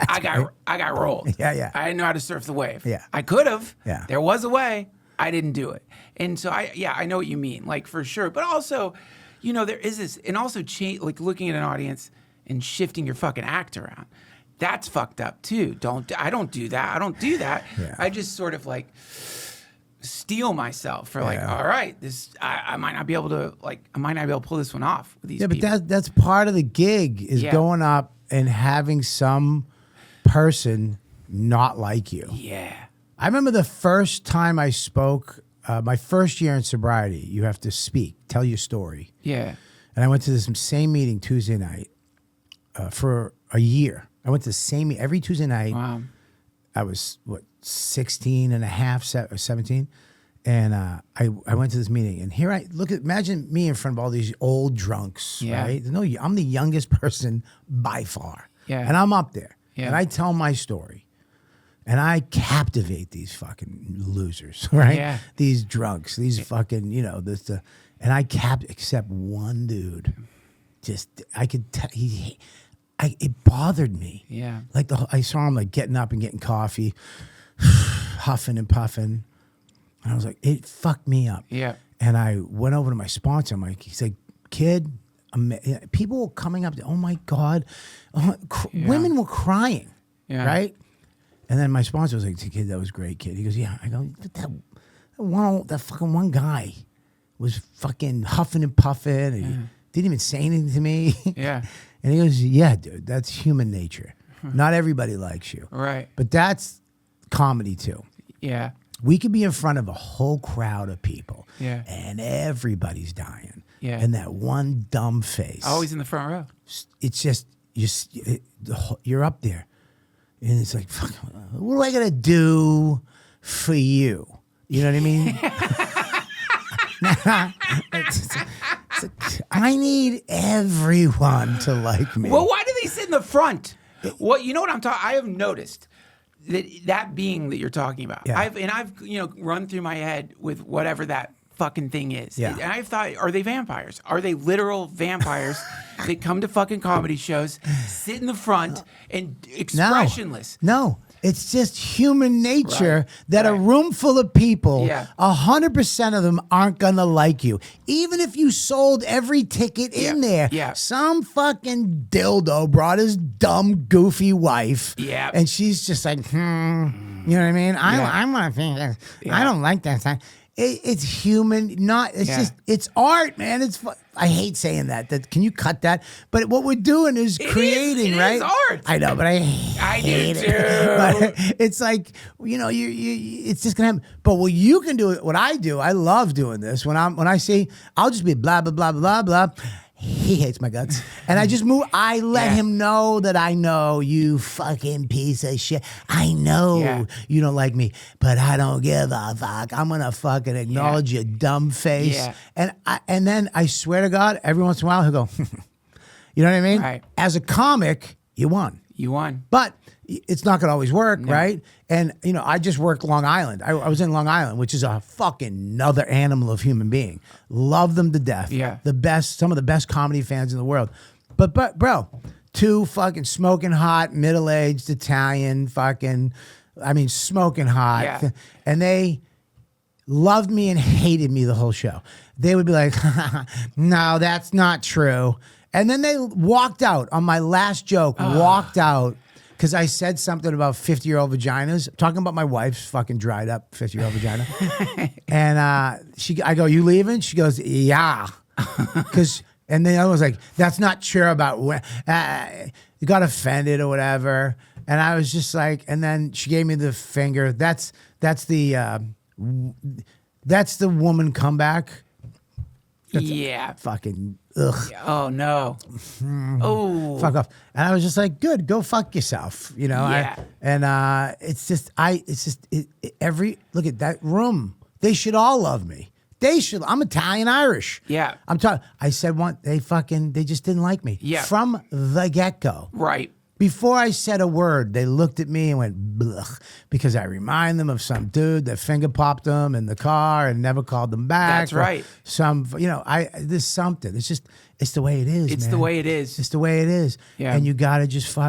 I got rolled. Yeah. I didn't know how to surf the wave. Yeah. I could have. Yeah. There was a way. I didn't do it. And so I know what you mean, like for sure. But also, you know, there is this, and also like looking at an audience and shifting your fucking act around. That's fucked up too. I don't do that. Yeah. I just sort of like steel myself for like, all right, I might not be able to pull this one off with these Yeah, people. but that's part of the gig is going up and having some person not like you. Yeah. I remember the first time I spoke, my first year in sobriety, you have to speak, tell your story. Yeah. And I went to this same meeting Tuesday night for a year. I went to the same every Tuesday night. Wow. I was, 16 and a half, 17. And I went to this meeting. And here imagine me in front of all these old drunks, Yeah. right? No, I'm the youngest person by far. Yeah. And I'm up there. Yeah. And I tell my story. And I captivate these fucking losers, right? Yeah. These drunks, these fucking, you know, and I except one dude. Just, I could tell, it bothered me. Yeah. Like I saw him like getting up and getting coffee, huffing and puffing. And I was like, it fucked me up. Yeah. And I went over to my sponsor. He's like, kid, people were coming up to, oh my God. Women were crying. Yeah. right? And then my sponsor was like, "Kid, that was great, kid." He goes, "Yeah." I go, that fucking one guy was fucking huffing and puffing, and he didn't even say anything to me." Yeah. And he goes, "Yeah, dude, that's human nature. Not everybody likes you, Right. but that's comedy too. Yeah. We could be in front of a whole crowd of people, Yeah. and everybody's dying, Yeah. and that one dumb face, Always in the front row. it's just you're up there, and it's like, fuck, what do I gotta do for you? You know what I mean? I need everyone to like me. Well, why do they sit in the front? Well, you know what I'm talking. I have noticed that being that you're talking about. Yeah. I've run through my head with whatever that fucking thing is. Yeah. And I've thought, are they vampires? Are they literal vampires that come to fucking comedy shows, sit in the front, and expressionless? No. It's just human nature Right. that a Right. room full of people, Yeah. 100% of them aren't gonna like you. Even if you sold every ticket in there, Yeah. some fucking dildo brought his dumb, goofy wife, Yeah. and she's just like, you know what I mean? I want to think this. I don't like that song. It's human, it's Yeah. just, it's art, man. I hate saying that. Can you cut that? But what we're doing is creating, it right? is art. I know, but I do hate it. too. But it's like, it's just gonna happen. But what you can do, what I do, I love doing this. When I see, I'll just be blah blah blah blah blah. He hates my guts, and I just move. I let him know that I know, you fucking piece of shit. I know you don't like me, but I don't give a fuck. I'm gonna fucking acknowledge your dumb face, and then I swear to God, every once in a while he'll go, you know what I mean? Right. As a comic, you won. You won. But it's not going to always work, right? And, I just worked Long Island. I was in Long Island, which is a fucking another animal of human being. Love them to death. Yeah. Some of the best comedy fans in the world. But bro, two fucking smoking hot, middle-aged Italian smoking hot. Yeah. And they loved me and hated me the whole show. They would be like, no, that's not true. And then they walked out on my last joke, walked out because I said something about 50-year-old vaginas, talking about my wife's fucking dried up 50-year-old vagina. And I go, you leaving? She goes, yeah. And then I was like, that's not true about you got offended or whatever. And I was just like, and then she gave me the finger. That's the woman comeback. Yeah. Fucking ugh. Oh no. Oh. Fuck off. And I was just like, good, go fuck yourself. Yeah. Look at that room. They should all love me. I'm Italian Irish. Yeah. I'm talking. I said they just didn't like me. Yeah. From the get-go. Right. Before I said a word, they looked at me and went, blech, because I remind them of some dude that finger popped them in the car and never called them back. That's right. There's something. It's the way it is, It's man. the way it is. It's the way it is. Yeah. And you gotta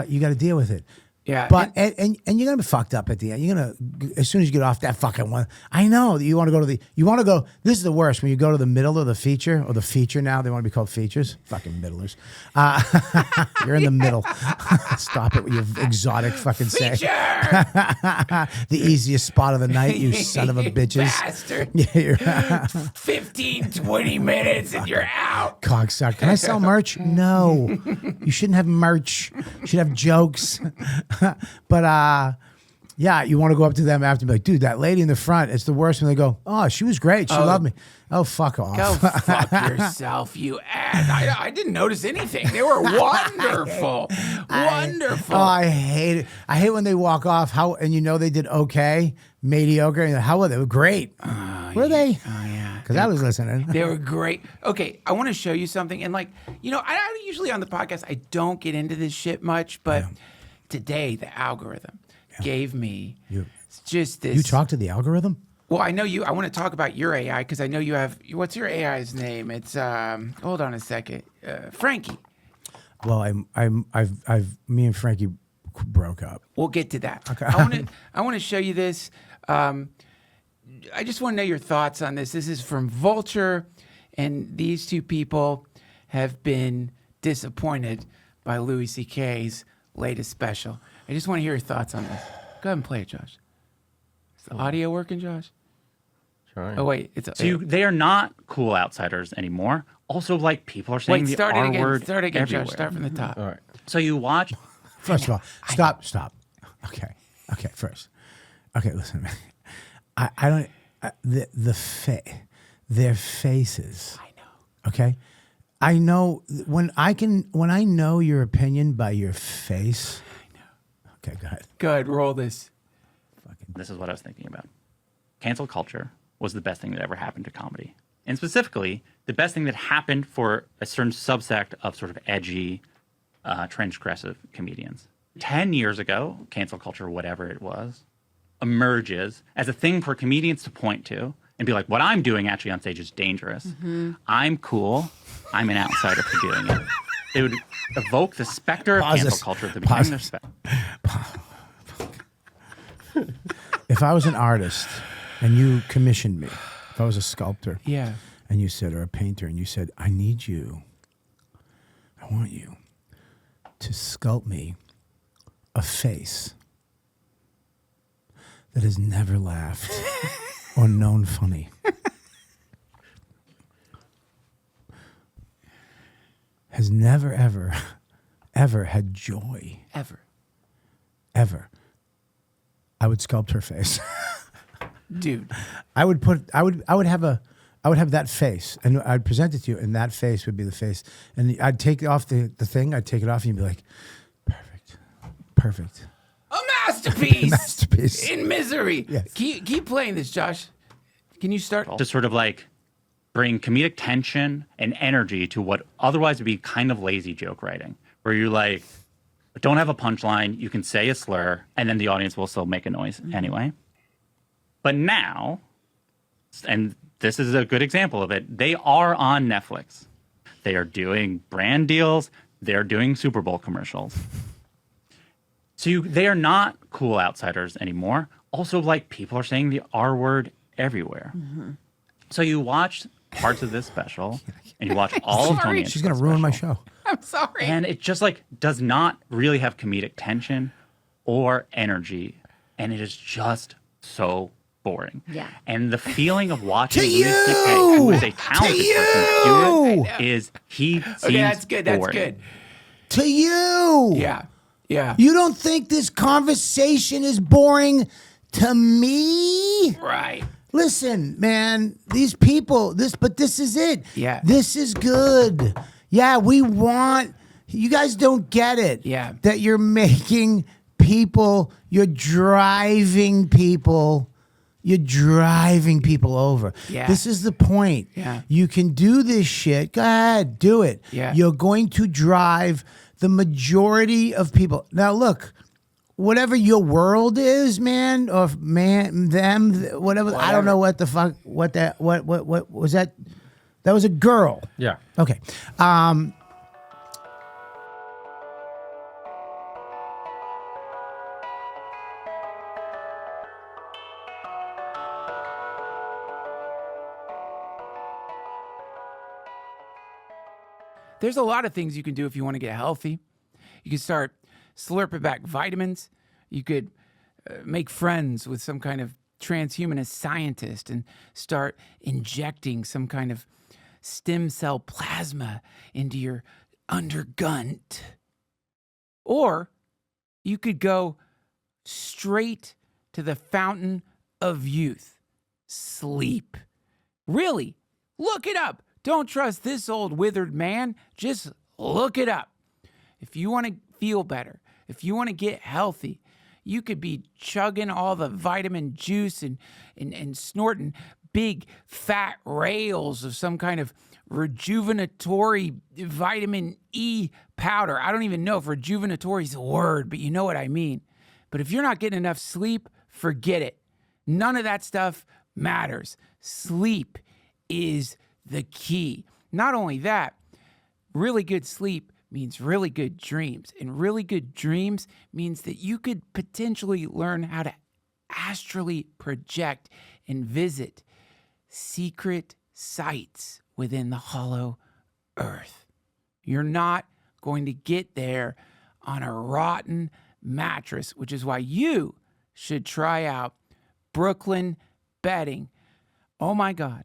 you gotta deal with it. Yeah. But and you're gonna be fucked up at the end. You're gonna, as soon as you get off that fucking one. I know that you want to go. This is the worst when you go to the middle of the feature, or the feature now. They want to be called features. Fucking middlers. You're in the middle. Stop it with your exotic fucking say. Feature! The easiest spot of the night, you son of a bitches. Bastard. Yeah, 15, 20 minutes and you're out. cocksucker. Can I sell merch? No. You shouldn't have merch. You should have jokes. But you want to go up to them after and be like, dude, that lady in the front, it's the worst when they go, oh, she was great. She loved me. Oh, fuck off. Go fuck yourself, you ass. I didn't notice anything. They were wonderful. Wonderful. Oh, I hate it. I hate when they walk off. They did okay, mediocre. And how were they? They were great. Were they? Oh, yeah. Because I was listening. They were great. Okay, I want to show you something. And I usually on the podcast, I don't get into this shit much, but today the algorithm gave me just this. You talk to the algorithm? Well, I know you. I want to talk about your AI because I know you have. What's your AI's name? It's hold on a second, Frankie. Well, me and Frankie broke up. We'll get to that. Okay. I want to show you this. I just want to know your thoughts on this. This is from Vulture, and these two people have been disappointed by Louis C.K.'s latest special. I just want to hear your thoughts on this. Go ahead and play it, Josh. Is the audio working, Josh? Trying. Oh, wait. It's They are not cool outsiders anymore. Also, like, people are saying the start it R again. word Start again, everywhere. Josh. Start from the top. All right. So you watch. First of all, stop. Okay. First. Okay, listen, man. I don't. Their faces. I know. Okay, I know when I know your opinion by your face. I know. Okay, go ahead. Good. Roll this. This is what I was thinking about. Cancel culture was the best thing that ever happened to comedy. And specifically, the best thing that happened for a certain subsect of sort of edgy, transgressive comedians. 10 years ago, cancel culture, whatever it was, emerges as a thing for comedians to point to and be like, what I'm doing actually on stage is dangerous. I'm cool. I'm an outsider for doing it. They would evoke the specter of cancel culture at the beginning of their spectrum. If I was an artist and you commissioned me, if I was a sculptor, Yeah. and you said, or a painter, and you said, I want you to sculpt me a face that has never laughed or known funny. Has never, ever had joy. Ever. I would sculpt her face. Dude. I would have that face, and I'd present it to you, and that face would be the face. And I'd take off the thing, I'd take it off, and you'd be like, perfect. A masterpiece. Masterpiece. In misery. Yes. Keep playing this, Josh. Can you start? To sort of like bring comedic tension and energy to what otherwise would be kind of lazy joke writing, where you're like, don't have a punchline, you can say a slur, and then the audience will still make a noise anyway. But now, and this is a good example of it, they are on Netflix. They are doing brand deals. They're doing Super Bowl commercials. So they are not cool outsiders anymore. Also, like, people are saying the R word everywhere. So you watch parts of this special, and you watch all of Tony. She's going to ruin my show. I'm sorry. And it just like does not really have comedic tension or energy, and it is just so boring. Yeah. And the feeling of watching To Louis C.K., who is a talented person do it, is he seems Okay, that's good. That's boring. good. To you. Yeah. Yeah. You don't think this conversation is boring to me? Right. Listen, man, these people, but this is it. Yeah. This is good. Yeah, you guys don't get it. Yeah. That you're making people, you're driving people over. Yeah. This is the point. Yeah. You can do this shit. Go ahead, do it. Yeah. You're going to drive the majority of people. Now, look, whatever your world is, man, or whatever. I don't know what the fuck, what was that? That was a girl. Yeah. Okay. There's a lot of things you can do if you want to get healthy. You can start slurping back vitamins. You could make friends with some kind of transhumanist scientist and start injecting some kind of stem cell plasma into your undergunt. Or you could go straight to the fountain of youth. Sleep. Really, look it up. Don't trust this old withered man. Just look it up. If you want to feel better, if you want to get healthy, you could be chugging all the vitamin juice and snorting big fat rails of some kind of rejuvenatory vitamin E powder. I don't even know if rejuvenatory is a word, but you know what I mean. But if you're not getting enough sleep, forget it. None of that stuff matters. Sleep is the key. Not only that, really good sleep means really good dreams. And really good dreams means that you could potentially learn how to astrally project and visit secret sites within the hollow earth. You're not going to get there on a rotten mattress, which is why you should try out Brooklyn Bedding. Oh my God.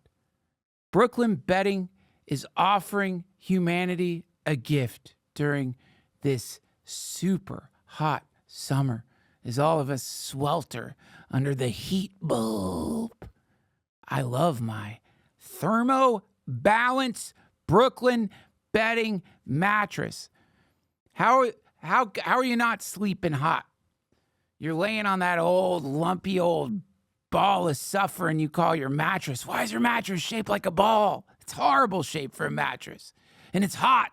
Brooklyn Bedding is offering humanity a gift during this super hot summer as all of us swelter under the heat bulb. I love my Thermo Balance Brooklyn Bedding mattress. How are you not sleeping hot? You're laying on that old lumpy old ball of suffering you call your mattress. Why is your mattress shaped like a ball? It's a horrible shape for a mattress. And it's hot.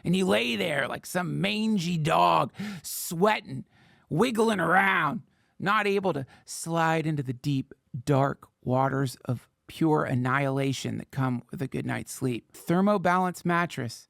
And you lay there like some mangy dog, sweating, wiggling around, not able to slide into the deep, dark waters of pure annihilation that come with a good night's sleep. Thermobalance mattress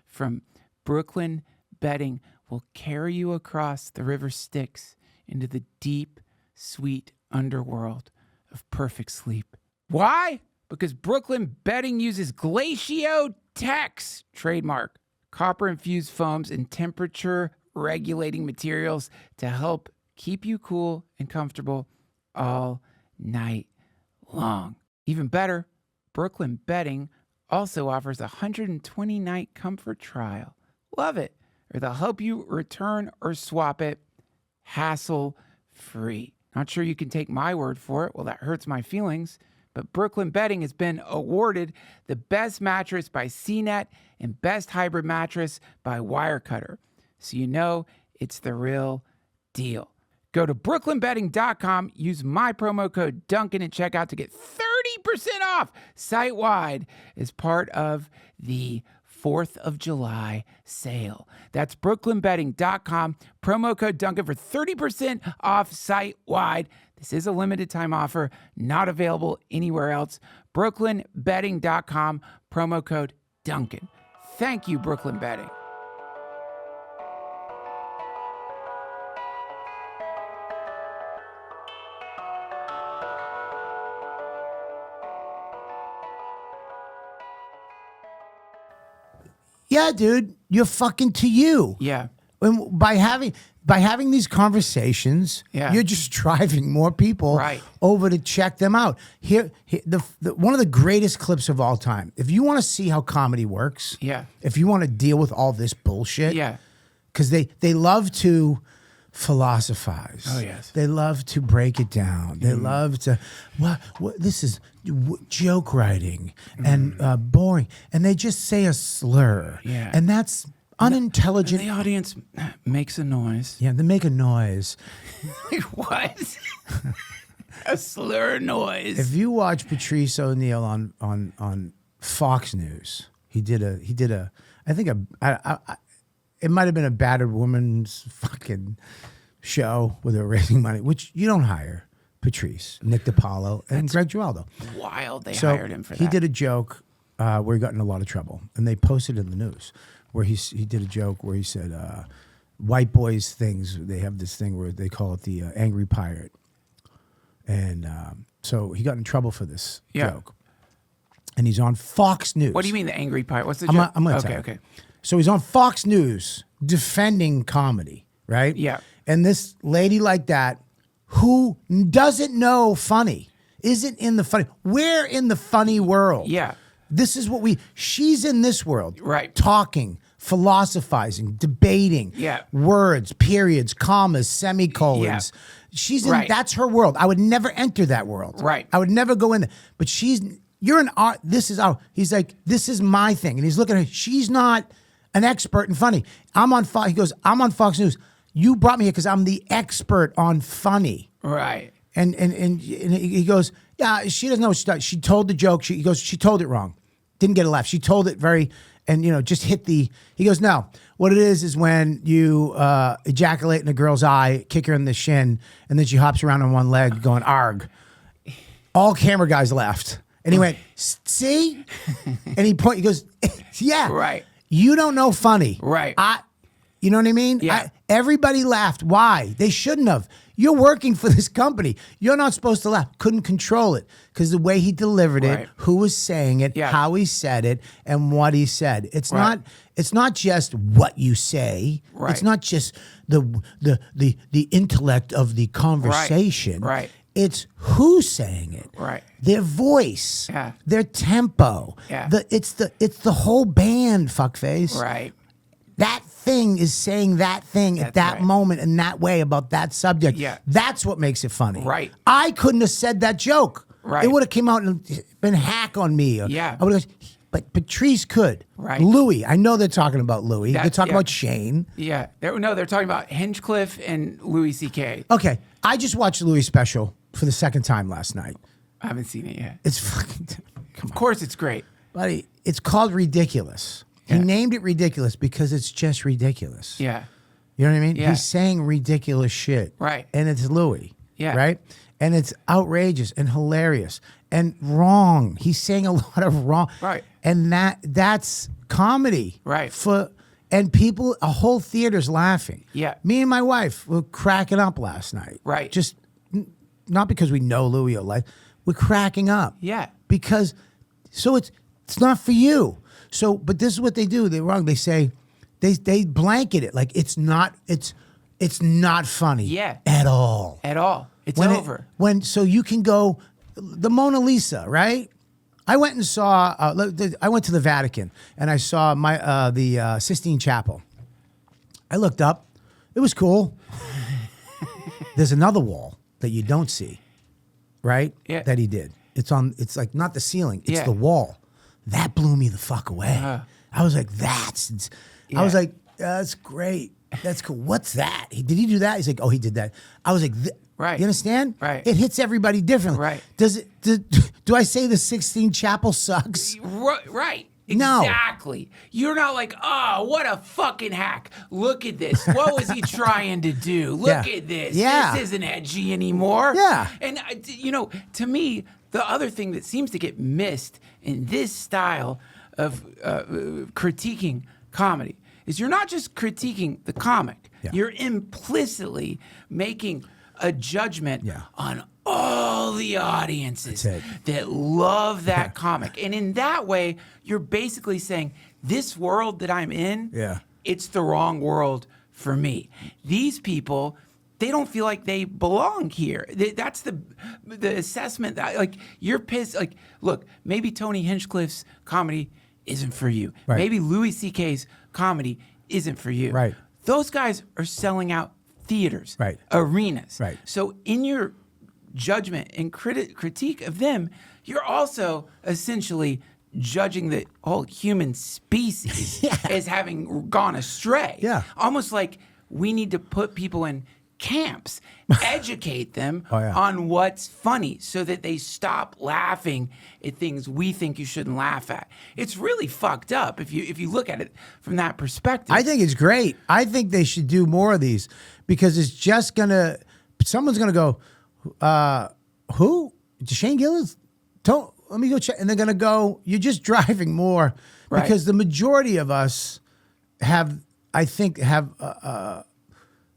from Brooklyn Bedding will carry you across the river Styx into the deep, sweet underworld of perfect sleep. Why? Because Brooklyn Bedding uses Glacio Tex, trademark, copper-infused foams and temperature-regulating materials to help keep you cool and comfortable all night long. Even better, Brooklyn Bedding also offers a 120-night comfort trial. Love it. Or they'll help you return or swap it hassle-free. Not sure you can take my word for it. Well, that hurts my feelings. But Brooklyn Bedding has been awarded the best mattress by CNET and best hybrid mattress by Wirecutter. So you know it's the real deal. Go to brooklynbedding.com, use my promo code Duncan at checkout to get 30% off site-wide as part of the 4th of July sale. That's brooklynbedding.com, promo code Duncan for 30% off site-wide. This is a limited time offer, not available anywhere else. brooklynbedding.com, promo code Duncan. Thank you, Brooklyn Bedding. Yeah, dude, you're fucking to you. Yeah. And by having these conversations, Yeah. you're just driving more people Right. over to check them out. Here, the one of the greatest clips of all time. If you want to see how comedy works, Yeah. if you want to deal with all this bullshit, Yeah. because they love to philosophize. Oh, yes. They love to break it down. They love to, what this is joke writing and boring. And they just say a slur. Yeah. And that's unintelligent. The audience makes a noise. Yeah, they make a noise. What? A slur noise. If you watch Patrice O'Neill on Fox News, he did a I think it might have been a battered woman's fucking show where they were raising money, which you don't hire Patrice, Nick DiPaolo, and Greg Giraldo. Wild they So hired him for that. he did a joke where he got in a lot of trouble, and they posted it in the news where he did a joke where he said, white boys things, they have this thing where they call it the angry pirate. And so he got in trouble for this joke. And he's on Fox News. What do you mean the angry pirate? What's the I'm joke? gonna okay, tell you. okay. So he's on Fox News defending comedy, right? Yeah. And this lady like that who doesn't know funny, isn't in the funny. We're in the funny world. Yeah. This is what she's in this world. Right. Talking, philosophizing, debating. Yeah. Words, periods, commas, semicolons. Yeah. She's in, Right. that's her world. I would never enter that world. Right. I would never go in there. But you're an art, this is our, he's like, this is my thing. And he's looking at her, she's not an expert in funny. He goes, I'm on Fox News. You brought me here because I'm the expert on funny. Right. And he goes, yeah, she doesn't know what she does. She told the joke. He goes, she told it wrong. Didn't get a laugh. She told it just hit he goes, no, what it is when you ejaculate in a girl's eye, kick her in the shin, and then she hops around on one leg going, arg. All camera guys laughed. And he went, see? And he goes, yeah. Right. You don't know funny. Right. You know what I mean? Yeah. Everybody laughed. Why? They shouldn't have. You're working for this company. You're not supposed to laugh. Couldn't control it because the way he delivered it, Right. who was saying it, Yeah. how he said it, and what he said. It's Right. not just what you say. Right. It's not just the intellect of the conversation. Right. It's who's saying it. Right. Their voice. Yeah. Their tempo. Yeah. It's the whole band, fuckface. Right. That thing is saying that thing at That's that right. moment in that way about that subject. Yeah. That's what makes it funny. Right. I couldn't have said that joke. Right. It would have came out and been hack on me. Yeah. I would have, but Patrice could. Right. Louie. I know they're talking about Louie. They're That- talking yeah. about Shane. Yeah. They're talking about Hinchcliffe and Louis C.K. Okay. I just watched Louie special for the second time last night. I haven't seen it yet. It's fucking, Of course, it's great. buddy, it's called Ridiculous. He Yeah. named it Ridiculous because it's just ridiculous. Yeah. You know what I mean? Yeah. He's saying ridiculous shit. Right. And it's Louis. Yeah. Right? And it's outrageous and hilarious and wrong. He's saying a lot of wrong. Right. And that's comedy. Right. And people, a whole theater's laughing. Yeah. Me and my wife were cracking up last night. Right. Just not because we know Louis or like, we're cracking up. Yeah. Because so it's not for you. So, but this is what they do. They're wrong. They say they blanket it like it's not funny. Yeah. At all. At all. It's When over. So you can go the Mona Lisa, right? I went and saw. I went to the Vatican and I saw the Sistine Chapel. I looked up. It was cool. There's another wall that you don't see, right? Yeah. That he did. It's like not the ceiling. It's Yeah. the wall. That blew me the fuck away. I was like, I was like, that's great. That's cool. What's that? Did he do that? He's like, oh, he did that. I was like, Right. You understand? Right. It hits everybody differently. Right. Do I say the 16 Chapel sucks? Right. No. Exactly. You're not like, oh, what a fucking hack. Look at this. What was he trying to do? Look Yeah. at this. Yeah. This isn't edgy anymore. Yeah. And, to me, the other thing that seems to get missed in this style of critiquing comedy is you're not just critiquing the comic. Yeah. You're implicitly making a judgment Yeah. on all the audiences That's that love that comic. And in that way, you're basically saying, this world that I'm in, Yeah. it's the wrong world for me. These people, they don't feel like they belong here. That's the assessment that, like, you're pissed. Like, look, maybe Tony Hinchcliffe's comedy isn't for you. Right. Maybe Louis C.K.'s comedy isn't for you. Right. Those guys are selling out theaters, Right. arenas. Right. So in your judgment and critique of them, you're also essentially judging the whole human species as having gone astray. Yeah. Almost like we need to put people in camps, educate them Oh, yeah. on what's funny so that they stop laughing at things we think you shouldn't laugh at. It's really fucked up if you look at it from that perspective. I think it's great. I think they should do more of these because it's just someone's gonna go, who? Shane Gillis? Let me go check. And they're gonna go, you're just driving more Right. because the majority of us have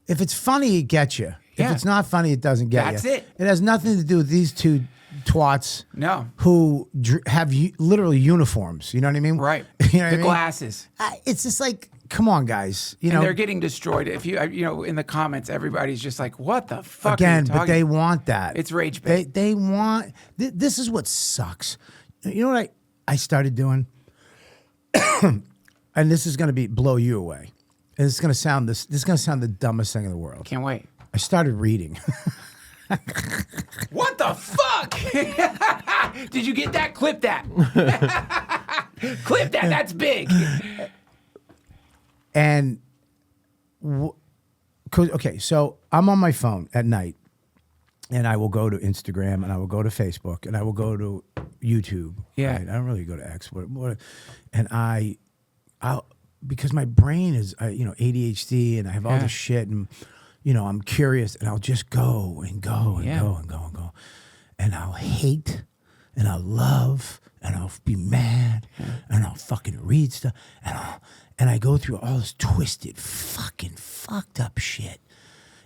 if it's funny, it gets you. Yeah. If it's not funny, it doesn't get you. That's it. It has nothing to do with these two twats. No. Who have literally uniforms. You know what I mean? Right. You know what I The mean? glasses. It's just like, come on, guys. You And know, they're getting destroyed. If in the comments, everybody's just like, "What the fuck?" are again, you but talking they about?" want that. It's rage bait. They want. This is what sucks. You know what I started doing, and this is going to blow you away. And it's going to sound this is going to sound the dumbest thing in the world. Can't wait. I started reading. What the fuck? Did you get that? Clip that. Clip that. That's big. And okay, so I'm on my phone at night, and I will go to Instagram, and I will go to Facebook, and I will go to YouTube. Yeah. Right? I don't really go to X, and I'll because my brain is ADHD, and I have all Yeah. this shit, and I'm curious, and I'll just go and go and Yeah. go and go and go, and I'll hate, and I'll love, and I'll be mad, and I'll fucking read stuff, and I go through all this twisted, fucking fucked up shit.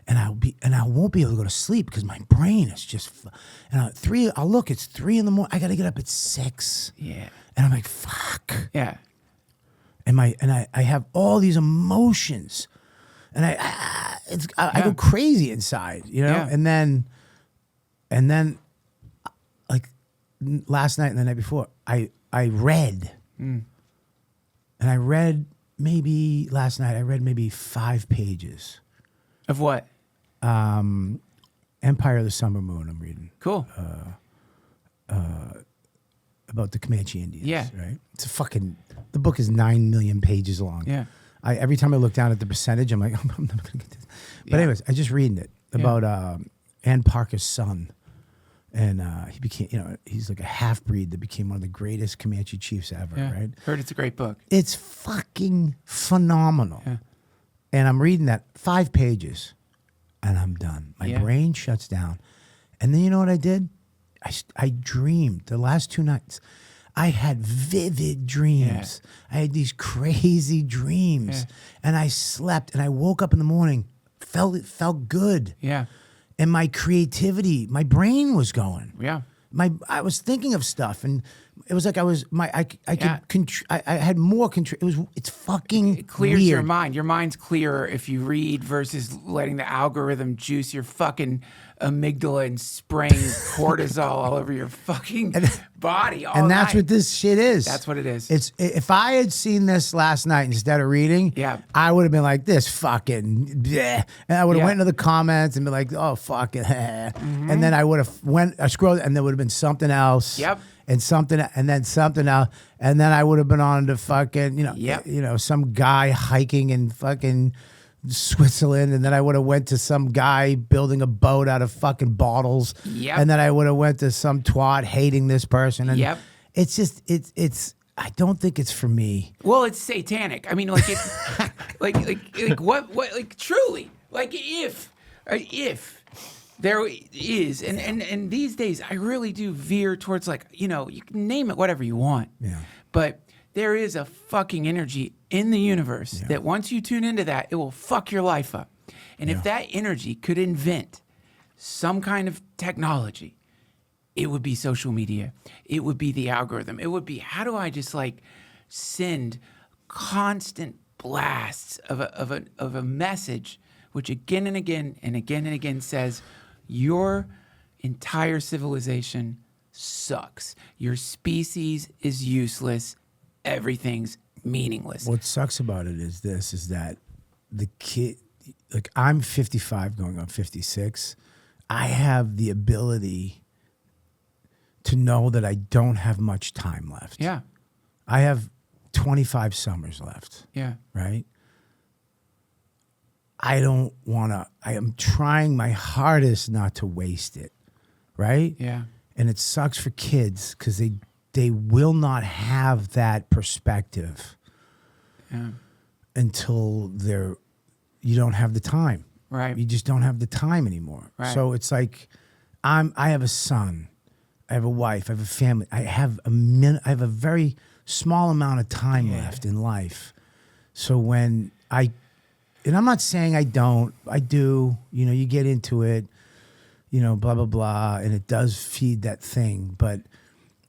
And I won't be able to go to sleep because my brain is just, I'll look, it's 3 a.m. I got to get up at 6. Yeah. And I'm like, fuck. Yeah. And I have all these emotions, and I go crazy inside, you know? Yeah. And then like last night and the night before, I read. And I read last night I read maybe 5 pages. Of what? Empire of the Summer Moon, I'm reading. Cool. About the Comanche Indians. Yeah. Right? The book is 9 million pages long. Yeah. Every time I look down at the percentage, I'm like, I'm never going to get this. But anyways, I just reading it about Ann Parker's son. And he became, he's like a half-breed that became one of the greatest Comanche chiefs ever, right? Heard it's a great book. It's fucking phenomenal. Yeah. And I'm reading that 5 pages, and I'm done. My brain shuts down. And then you know what I did? I dreamed the last 2 nights. I had vivid dreams. I had these crazy dreams. And I slept, and I woke up in the morning, it felt good. Yeah. And my creativity, my brain was going. Yeah. I was thinking of stuff, and it was like I had more control. It's fucking it clears weird. your mind. Your mind's clearer if you read versus letting the algorithm juice your fucking amygdala and spraying cortisol all over your fucking body all And that's night. what this shit is. That's what it is. It's if I had seen this last night instead of reading, I would have been like, this fucking bleh. And I would have went into the comments and been like, oh fuck it. And then I would have I scrolled, and there would have been something else. Yep. And something, and then something else, and then I would have been on to fucking, some guy hiking in fucking Switzerland, and then I would have went to some guy building a boat out of fucking bottles, and then I would have went to some twat hating this person, and it's just it's. I don't think it's for me. Well, it's satanic. I mean, like it's like what truly like if there is, and these days I really do veer towards you can name it whatever you want. Yeah. But there is a fucking energy in the universe that once you tune into that, it will fuck your life up. And if that energy could invent some kind of technology, it would be social media. It would be the algorithm. It would be, how do I just send constant blasts of a message, which again and again and again and again says, your entire civilization sucks. Your species is useless. Everything's meaningless. What sucks about it is that the kid, I'm 55 going on 56. I have the ability to know that I don't have much time left. Yeah. I have 25 summers left. Yeah. Right? I am trying my hardest not to waste it, right? Yeah. And it sucks for kids because they will not have that perspective until you don't have the time. Right. You just don't have the time anymore. Right. So it's like I have a son, I have a wife, I have a family. I have a very small amount of time left in life. So when and I'm not saying I don't. I do. You get into it, blah, blah, blah. And it does feed that thing. But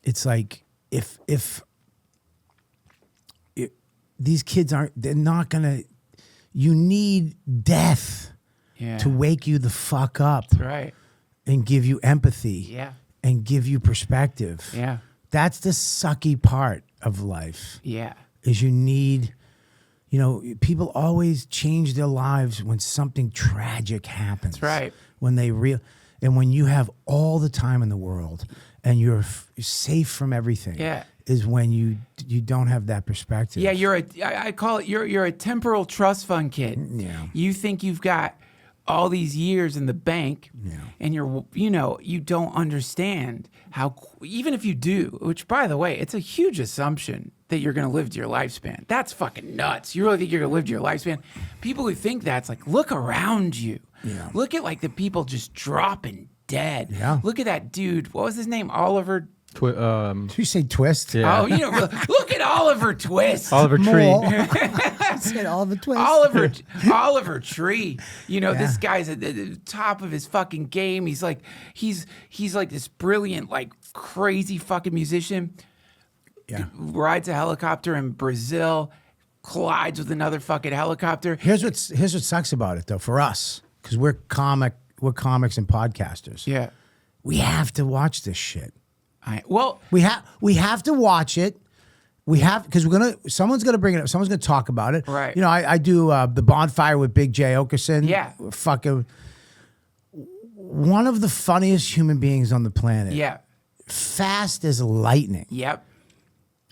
it's like if these kids they're not going to, you need death to wake you the fuck up. That's right. And give you empathy. Yeah. And give you perspective. Yeah. That's the sucky part of life. Yeah. Is you need... people always change their lives when something tragic happens. That's right. When and when you have all the time in the world and you're safe from everything. Yeah. Is when you don't have that perspective. Yeah, I call it you're a temporal trust fund kid. Yeah. You think you've got all these years in the bank, and you don't understand how, even if you do, which by the way, it's a huge assumption that you're going to live to your lifespan. That's fucking nuts. You really think you're going to live to your lifespan? People who think that's look around you. Yeah. Look at the people just dropping dead. Yeah. Look at that dude. What was his name? Oliver Did you say twist? Yeah. Oh, look at Oliver Twist. Oliver Tree. More. I said Oliver Twist. Oliver Tree. This guy's at the top of his fucking game. He's like this brilliant, like crazy fucking musician. Yeah. Rides a helicopter in Brazil, collides with another fucking helicopter. Here's what sucks about it though for us, because we're comics and podcasters. Yeah. We have to watch this shit. We have to watch it. We have, because someone's gonna bring it up. Someone's gonna talk about it. Right. I do the bonfire with Big J Okerson. Yeah. Fucking one of the funniest human beings on the planet. Yeah. Fast as lightning. Yep.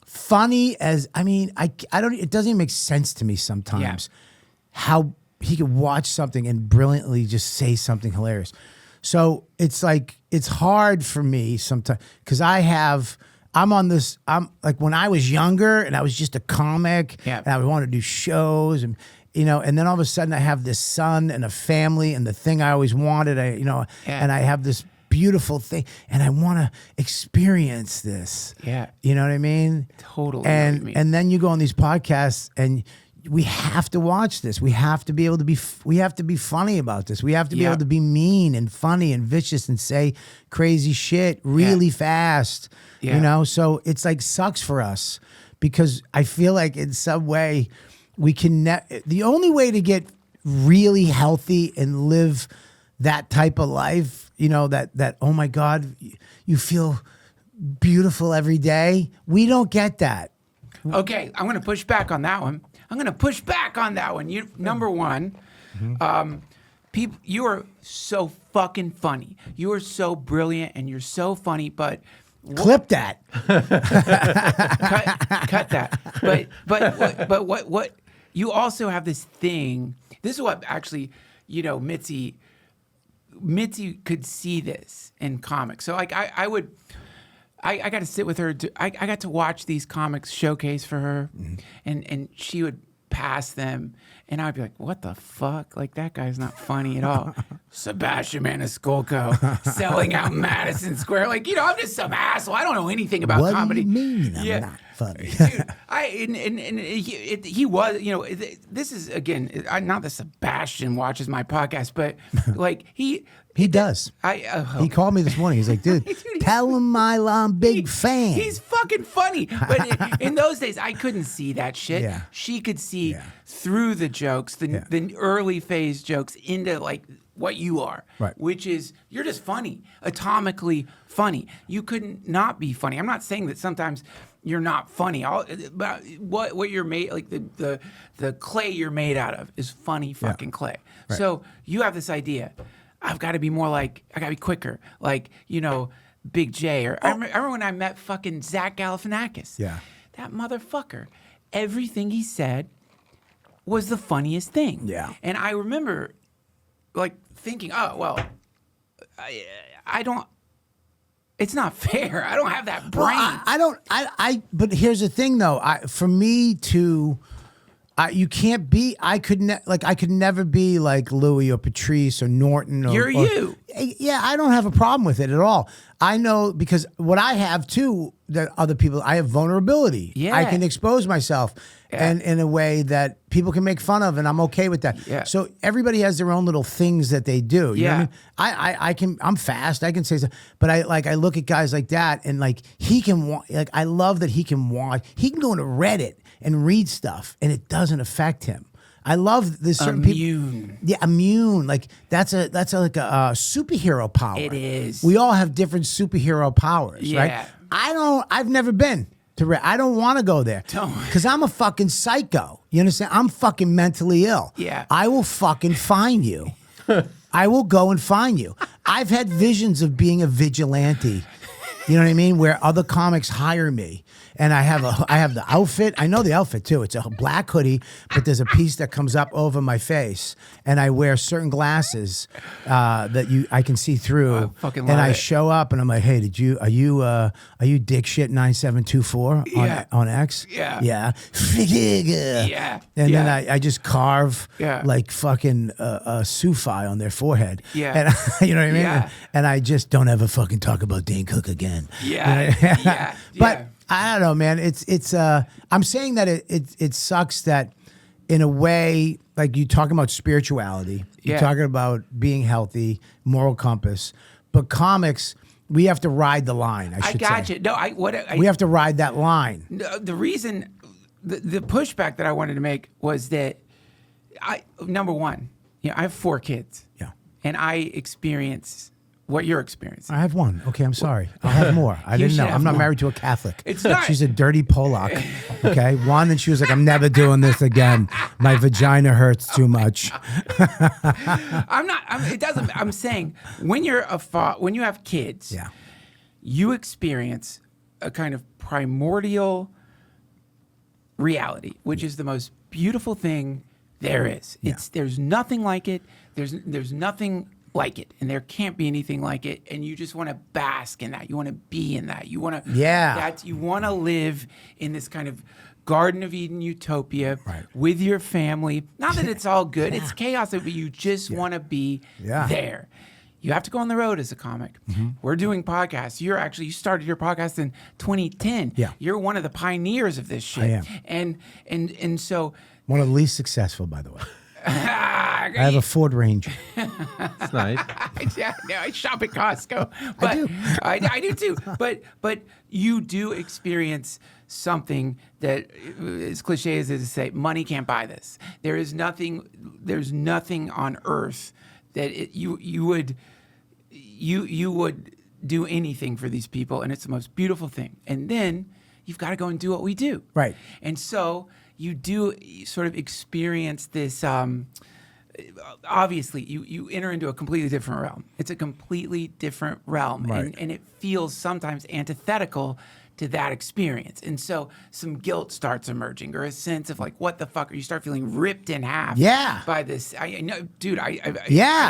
Funny as, I don't, it doesn't even make sense to me sometimes how he could watch something and brilliantly just say something hilarious. So it's like, it's hard for me sometimes because I'm like when I was younger and I was just a comic and I wanted to do shows and then all of a sudden I have this son and a family and the thing I always wanted, and I have this beautiful thing and I want to experience this. Yeah. You know what I mean? Totally. And then you go on these podcasts and we have to watch this. We have to be able to be funny about this. We have to be able to be mean and funny and vicious and say crazy shit really fast. Yeah. So it's like sucks for us because I feel like in some way we can the only way to get really healthy and live that type of life, that oh my God, you feel beautiful every day. We don't get that. Okay, I'm going to push back on that one. You number one, people, you are so fucking funny. You are so brilliant and you're so funny. But clip that. cut that. But what? You also have this thing. This is what actually, Mitzi could see this in comics. So like I got to sit with her. I got to watch these comics showcase for her, and she would pass them, and I'd be like, "What the fuck? Like that guy's not funny at all." Sebastian Maniscalco selling out Madison Square. Like I'm just some asshole. I don't know anything about what comedy. What do you mean I'm not funny? Dude, he was. This is again not that Sebastian watches my podcast, but like he does. He called me this morning. He's like, dude, tell him I'm a big fan. He's fucking funny. But in those days, I couldn't see that shit. Yeah. She could see through the jokes, the early phase jokes into like what you are, right? Which is you're just funny, atomically funny. You couldn't not be funny. I'm not saying that sometimes you're not funny. What you're made, like the clay you're made out of is funny fucking clay. Right. So you have this idea. I've got to be more like, I got to be quicker. Like, Big J. Or I remember when I met fucking Zach Galifianakis. Yeah. That motherfucker. Everything he said was the funniest thing. Yeah. And I remember like thinking, oh, well, I don't, it's not fair. I don't have that brain. Well, I don't, but here's the thing though. For me to, you can't be. I could never be like Louie or Patrice or Norton. Or you. Yeah, I don't have a problem with it at all. I know because what I have too that other people. I have vulnerability. Yeah. I can expose myself, and in a way that people can make fun of, and I'm okay with that. Yeah. So everybody has their own little things that they do. You know what I mean? I can. I'm fast. I can say something, but I look at guys like that, and like he can. Like I love that he can watch. He can go into Reddit and read stuff, and it doesn't affect him. I love this certain people. Yeah, immune. Like that's like a superhero power. It is. We all have different superhero powers, right? Yeah. I've never been to Reddit. I don't want to go there. Because I'm a fucking psycho. You understand? I'm fucking mentally ill. Yeah. I will fucking find you. I will go and find you. I've had visions of being a vigilante. You know what I mean? Where other comics hire me And I have the outfit. I know the outfit too. It's a black hoodie, but there's a piece that comes up over my face, and I wear certain glasses that I can see through. I fucking and love I it. show up, and I'm like, "Hey, are you dick shit 9724 on X? Yeah. yeah, Yeah. And Yeah. then I just carve Yeah. like fucking a Sufi on their forehead. Yeah. And you know what I mean? Yeah. And I just don't ever fucking talk about Dane Cook again. Yeah. You know? Yeah. But Yeah. I don't know, man. It's I'm saying that it sucks that in a way, like you talking about spirituality, you're Yeah. talking about being healthy, moral compass, but comics, we have to ride the line. I I should got say. you. No, We have to ride that line. No, the reason, the pushback that I wanted to make was that number one, I have 4 kids. Yeah. And I experience what you're experiencing. I have one. Okay, I'm sorry. I'll have more. I didn't should know. have I'm not more. married to a Catholic. It's not- She's a dirty Polak. Okay, one, and she was like, "I'm never doing this again. My vagina hurts too much." I'm saying when you're when you have kids, Yeah. you experience a kind of primordial reality, which is the most beautiful thing there is. There's nothing like it. There's nothing like it, and there can't be anything like it. And you just want to bask in that. You want to be in that. You want to you want to live in this kind of Garden of Eden utopia with your family. Not that it's all good. It's chaos, but you just want to be there. You have to go on the road as a comic. We're doing podcasts. You started your podcast in 2010. Yeah. You're one of the pioneers of this shit. I am. And so One of the least successful, by the way. I I have a Ford Ranger. It's nice. I shop at Costco. But I do too. But you do experience something that, as cliche as it is to say, money can't buy this. There's nothing on earth that you would do anything for these people, and it's the most beautiful thing. And then you've got to go and do what we do. Right. And so you do sort of experience this. Obviously, you enter into a completely different realm. It's a completely different realm, Right. and it feels sometimes antithetical to that experience. And so some guilt starts emerging, or a sense of like, what the fuck? Or you start feeling ripped in half. Yeah. By this, I know, dude. I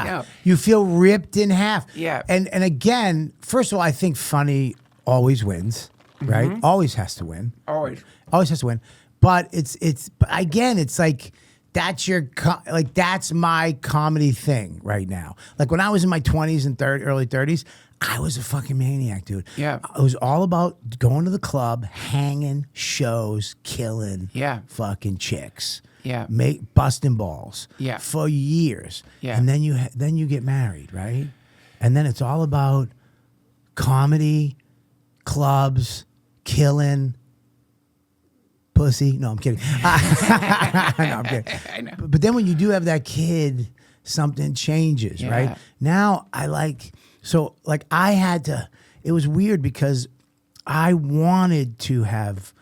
know. You feel ripped in half. Yeah. And again, first of all, I think funny always wins, right? Always has to win. Always. Always has to win. But but again, it's like that's that's my comedy thing right now. Like when I was in my 20s and early 30s, I was a fucking maniac, dude. Yeah. It was all about going to the club, hanging, shows, killing, fucking chicks. Yeah. Busting balls. Yeah. For years. Yeah. And then you get married, right? And then it's all about comedy, clubs, killing, pussy. No, I'm kidding. No, I'm kidding. I know. But then when you do have that kid, something changes, right? Now I had to, it was weird because I wanted to have,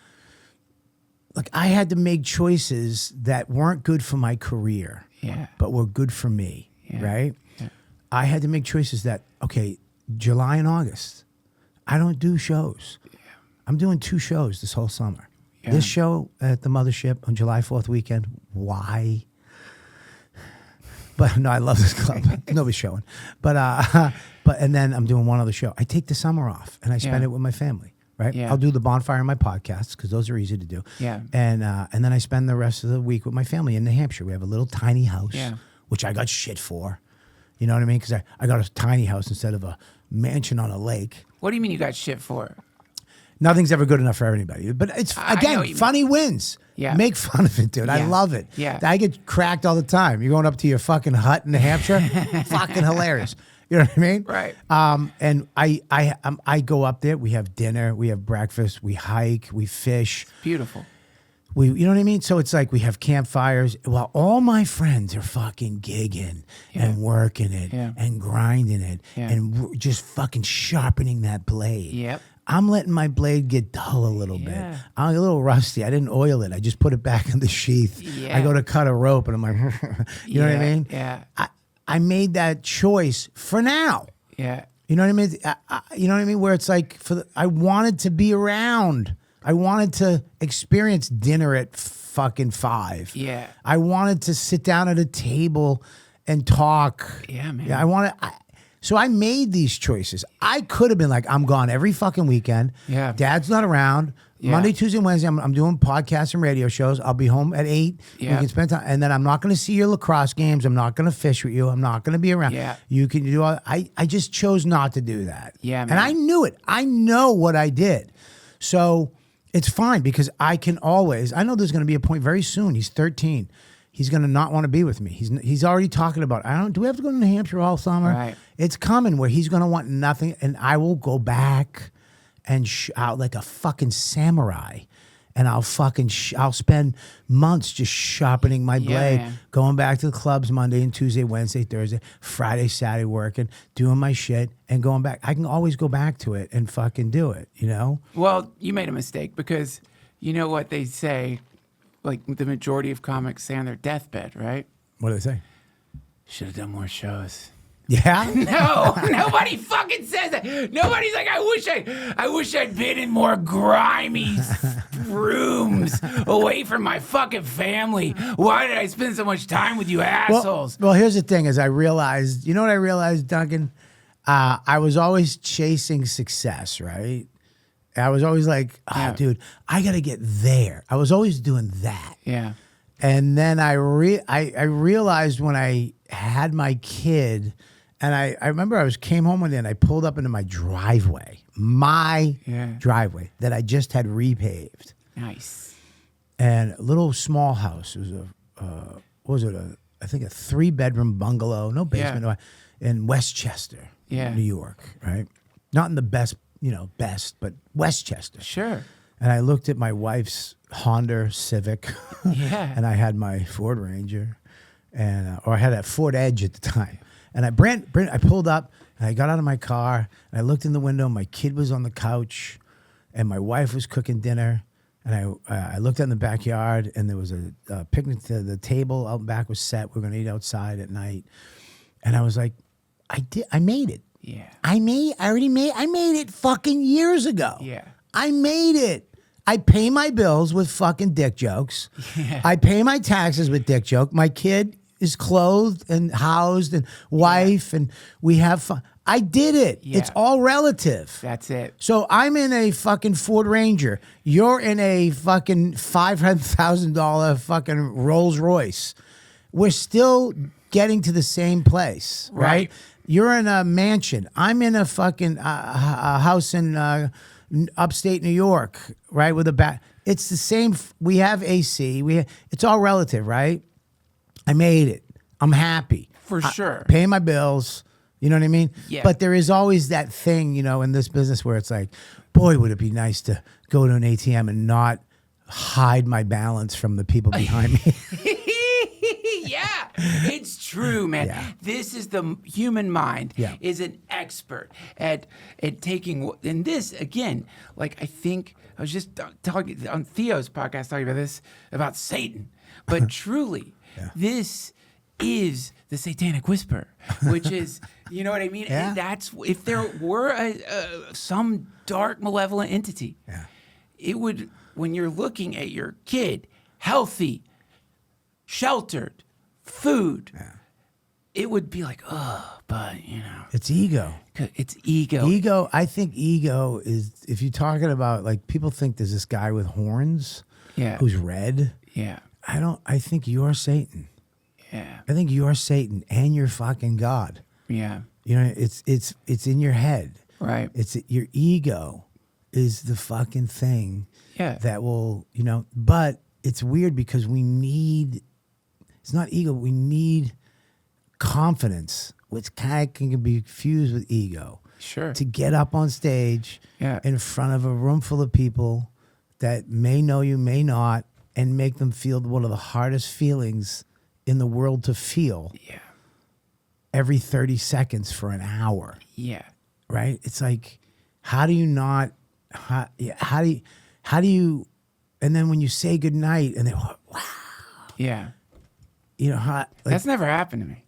I had to make choices that weren't good for my career, but were good for me, right? Yeah. I had to make choices that, okay, July and August, I don't do shows. Yeah. I'm doing 2 shows this whole summer. Yeah. This show at the Mothership on July 4th weekend. Why? But no, I love this club. Nobody's showing. But and then I'm doing one other show. I take the summer off and I spend it with my family. Right? Yeah. I'll do the bonfire on my podcasts because those are easy to do. Yeah. And then I spend the rest of the week with my family in New Hampshire. We have a little tiny house, which I got shit for. You know what I mean? Because I got a tiny house instead of a mansion on a lake. What do you mean you got shit for? Nothing's ever good enough for everybody. But it's, again, funny wins. Yeah. Make fun of it, dude. I love it. Yeah. I get cracked all the time. You're going up to your fucking hut in New Hampshire? Fucking hilarious. You know what I mean? Right. And I go up there. We have dinner. We have breakfast. We hike. We fish. Beautiful. You know what I mean? So it's like we have campfires while all my friends are fucking gigging and working it and grinding it and just fucking sharpening that blade. Yep. I'm letting my blade get dull a little bit. I'm a little rusty. I didn't oil it. I just put it back in the sheath. Yeah. I go to cut a rope and I'm like, you know what I mean? Yeah. I made that choice for now. Yeah. You know what I mean? You know what I mean? Where it's like I wanted to be around I wanted to experience dinner at fucking 5. Yeah. I wanted to sit down at a table and talk. Yeah, man. Yeah, so I made these choices. I could have been like, I'm gone every fucking weekend. Yeah. Dad's not around. Yeah. Monday, Tuesday, and Wednesday, I'm doing podcasts and radio shows. I'll be home at 8. Yeah. We can spend time. And then I'm not going to see your lacrosse games. I'm not going to fish with you. I'm not going to be around. Yeah. You can do all. I just chose not to do that. Yeah, And man. I knew it. I know what I did. So it's fine because I can always. I know there's going to be a point very soon. He's 13. He's going to not want to be with me. He's already talking about, do we have to go to New Hampshire all summer? Right. It's coming where he's going to want nothing. And I will go back and out like a fucking samurai. And I'll spend months just sharpening my blade, man. going back to the clubs Monday and Tuesday, Wednesday, Thursday, Friday, Saturday, working, doing my shit and going back. I can always go back to it and fucking do it, you know? Well, you made a mistake because you know what they say, like the majority of comics say on their deathbed, right? What do they say? Should have done more shows. Yeah? No, nobody fucking says that. Nobody's like, I wish I'd been in more grimy rooms away from my fucking family. Why did I spend so much time with you assholes? Well, here's the thing is I realized, you know what I realized, Duncan? I was always chasing success, right? I was always like, dude, I got to get there. I was always doing that. Yeah. And then I realized when I had my kid, and I remember came home one day and I pulled up into my driveway, driveway that I just had repaved. Nice. And a little small house. It was I think a 3-bedroom bungalow, no basement, in Westchester, New York, right? Not in the best, but Westchester. Sure. And I looked at my wife's Honda Civic, and I had my Ford Ranger, or I had a Ford Edge at the time. And I pulled up, and I got out of my car, and I looked in the window. My kid was on the couch, and my wife was cooking dinner. And I looked out in the backyard, and there was a picnic. The table out back was set. We were going to eat outside at night. And I was like, I made it. Yeah. I made it fucking years ago. Yeah. I made it. I pay my bills with fucking dick jokes. Yeah. I pay my taxes with dick joke. My kid is clothed and housed and wife and we have fun. I did it. Yeah. It's all relative. That's it. So I'm in a fucking Ford Ranger. You're in a fucking $500,000 fucking Rolls Royce. We're still getting to the same place, right? You're in a mansion. I'm in a fucking a house in upstate New York, right? With a back. It's the same. We have AC. It's all relative, right? I made it. I'm happy. For sure. Paying my bills. You know what I mean? Yeah. But there is always that thing, in this business where it's like, boy, would it be nice to go to an ATM and not hide my balance from the people behind me. Yeah, it's true, man. Yeah. This is the human mind is an expert at taking, and this again, like I think I was just talking on Theo's podcast talking about this about Satan, but truly, this is the satanic whisper, which is, you know what I mean? Yeah. And that's if there were some dark malevolent entity, it would, when you're looking at your kid, healthy, sheltered, food, it would be like, but It's ego. it's ego. Ego, I think ego is, if you're talking about, like, people think there's this guy with horns who's red. Yeah. I think you're Satan. Yeah. I think you're Satan and you're fucking God. Yeah. It's in your head. Right. It's your ego is the fucking thing that will, but it's weird because it's not ego, we need confidence, which kind of can be fused with ego. Sure. To get up on stage in front of a room full of people that may know you, may not, and make them feel one of the hardest feelings in the world to feel. Yeah. Every 30 seconds for an hour. Yeah. Right? It's like, how do you, and then when you say goodnight and they go, wow. Yeah. That's never happened to me.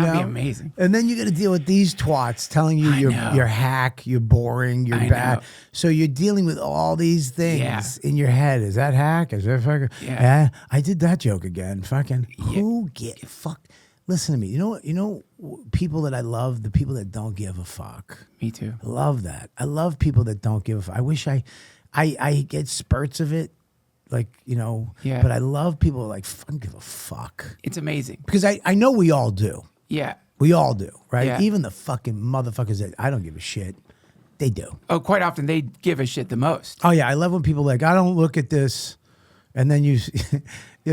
That'd be amazing. And then you got to deal with these twats telling you you're hack, you're boring, you're bad. know. So you're dealing with all these things in your head. Is that hack? Is that fucking? Yeah. I did that joke again. Fucking who get fuck? Listen to me. You know, people that I love, the people that don't give a fuck. Me too. I love that. I love people that don't give a fuck. I wish I get spurts of it, like, Yeah. but I love people who like fucking give a fuck. It's amazing. Because I know we all do. Yeah. We all do, right? Yeah. Even the fucking motherfuckers that I don't give a shit, they do. Oh, quite often they give a shit the most. Oh yeah, I love when people are like, I don't look at this, and then you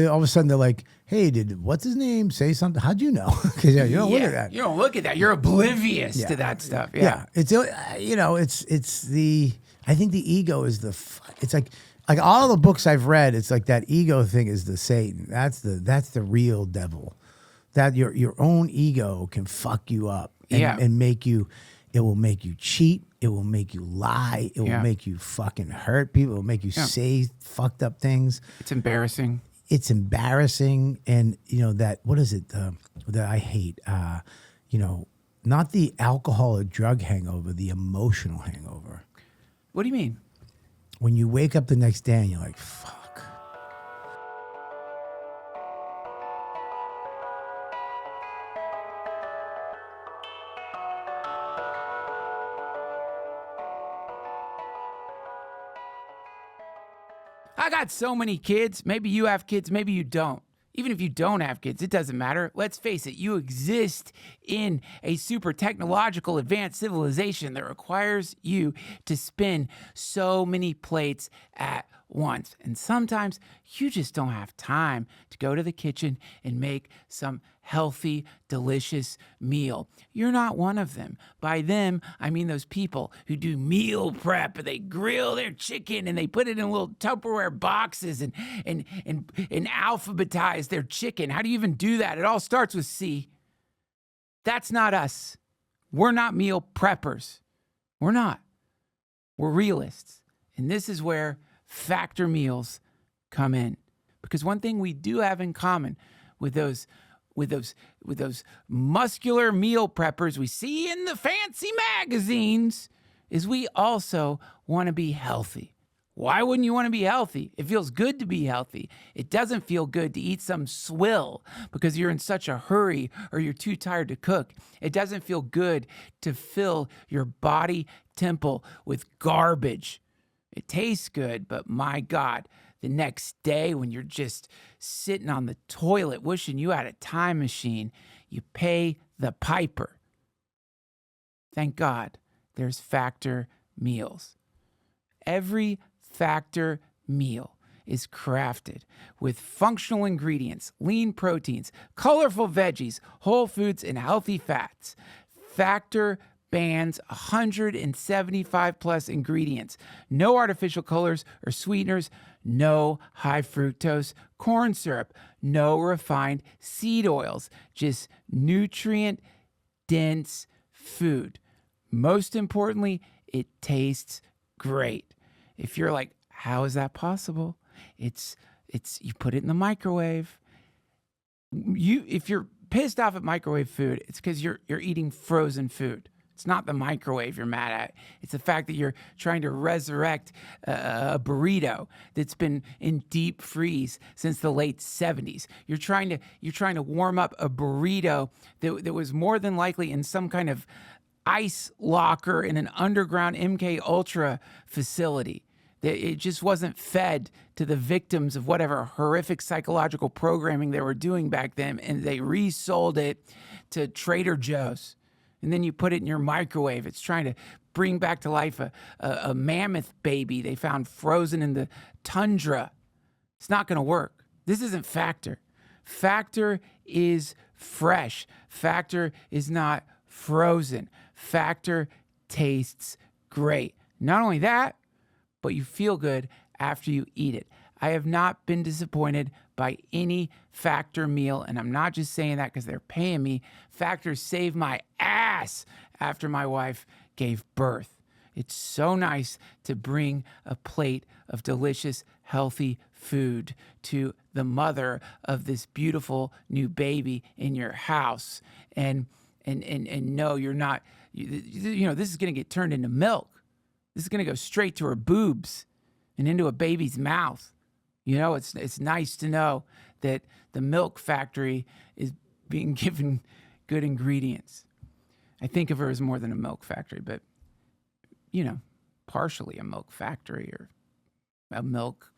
all of a sudden they're like, hey, did what's his name say something? How'd you know? Because you don't look at that. You don't look at that. You're oblivious to that stuff. Yeah, it's it's the I think the ego is it's like all the books I've read, it's like that ego thing is the Satan. That's the real devil. That your own ego can fuck you up and make you. It will make you cheat. It will make you lie. It will make you fucking hurt people. It will make you say fucked up things. It's embarrassing. It's embarrassing, and that what is it that I hate? Not the alcohol or drug hangover, the emotional hangover. What do you mean? When you wake up the next day and you're like, fuck. I got so many kids. Maybe you have kids, maybe you don't. Even if you don't have kids, it doesn't matter. Let's face it, you exist in a super technological advanced civilization that requires you to spin so many plates at once. And sometimes you just don't have time to go to the kitchen and make some healthy, delicious meal. You're not one of them. By them, I mean those people who do meal prep and they grill their chicken and they put it in little Tupperware boxes and alphabetize their chicken. How do you even do that? It all starts with C. That's not us. We're not meal preppers. We're not. We're realists. And this is where Factor meals come in. Because one thing we do have in common with those muscular meal preppers we see in the fancy magazines is we also want to be healthy. Why wouldn't you want to be healthy? It feels good to be healthy. It doesn't feel good to eat some swill because you're in such a hurry or you're too tired to cook. It doesn't feel good to fill your body temple with garbage. It tastes good, but my God, the next day when you're just sitting on the toilet wishing you had a time machine, you pay the piper. Thank God there's Factor meals. Every Factor meal is crafted with functional ingredients, lean proteins, colorful veggies, whole foods, and healthy fats. Factor bans 175 plus ingredients, no artificial colors or sweeteners, no high fructose corn syrup, no refined seed oils, just nutrient dense food. Most importantly, it tastes great. If you're like, how is that possible? It's you put it in the microwave. If you're pissed off at microwave food, it's because you're eating frozen food. It's not the microwave you're mad at. It's the fact that you're trying to resurrect a burrito that's been in deep freeze since the late 70s. You're trying to warm up a burrito that was more than likely in some kind of ice locker in an underground MK Ultra facility. It just wasn't fed to the victims of whatever horrific psychological programming they were doing back then, and they resold it to Trader Joe's. And then you put it in your microwave. It's trying to bring back to life a mammoth baby they found frozen in the tundra. It's not going to work. This isn't Factor. Factor is fresh. Factor is not frozen. Factor tastes great. Not only that, but you feel good after you eat it. I have not been disappointed by any Factor meal, and I'm not just saying that because they're paying me. Factor saved my ass after my wife gave birth. It's so nice to bring a plate of delicious, healthy food to the mother of this beautiful new baby in your house. And no, you're not, you know, this is going to get turned into milk. This is going to go straight to her boobs and into a baby's mouth. You know, it's nice to know that the milk factory is being given good ingredients. I think of her as more than a milk factory, but, you know, partially a milk factory or a milk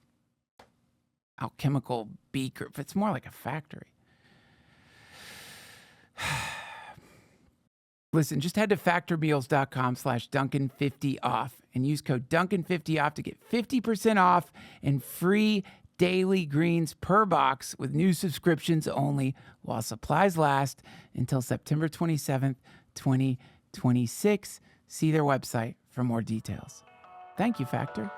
alchemical beaker. It's more like a factory. Listen, just head to factormeals.com/Duncan50off and use code Duncan50off to get 50% off and free daily greens per box with new subscriptions only while supplies last until September 27th, 2026. See their website for more details. Thank you, Factor.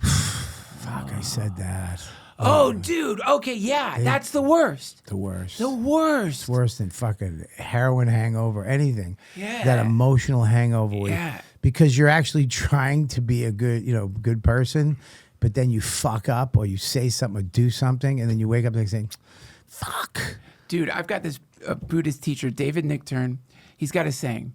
Fuck, I said that. Oh, dude. Okay, yeah, that's the worst. The worst. The worst. It's worse than fucking heroin hangover, anything. Yeah. That emotional hangover. Yeah. Because you're actually trying to be a good person, but then you fuck up or you say something or do something, and then you wake up the next day, fuck. Dude, I've got this Buddhist teacher, David Nichtern. He's got a saying,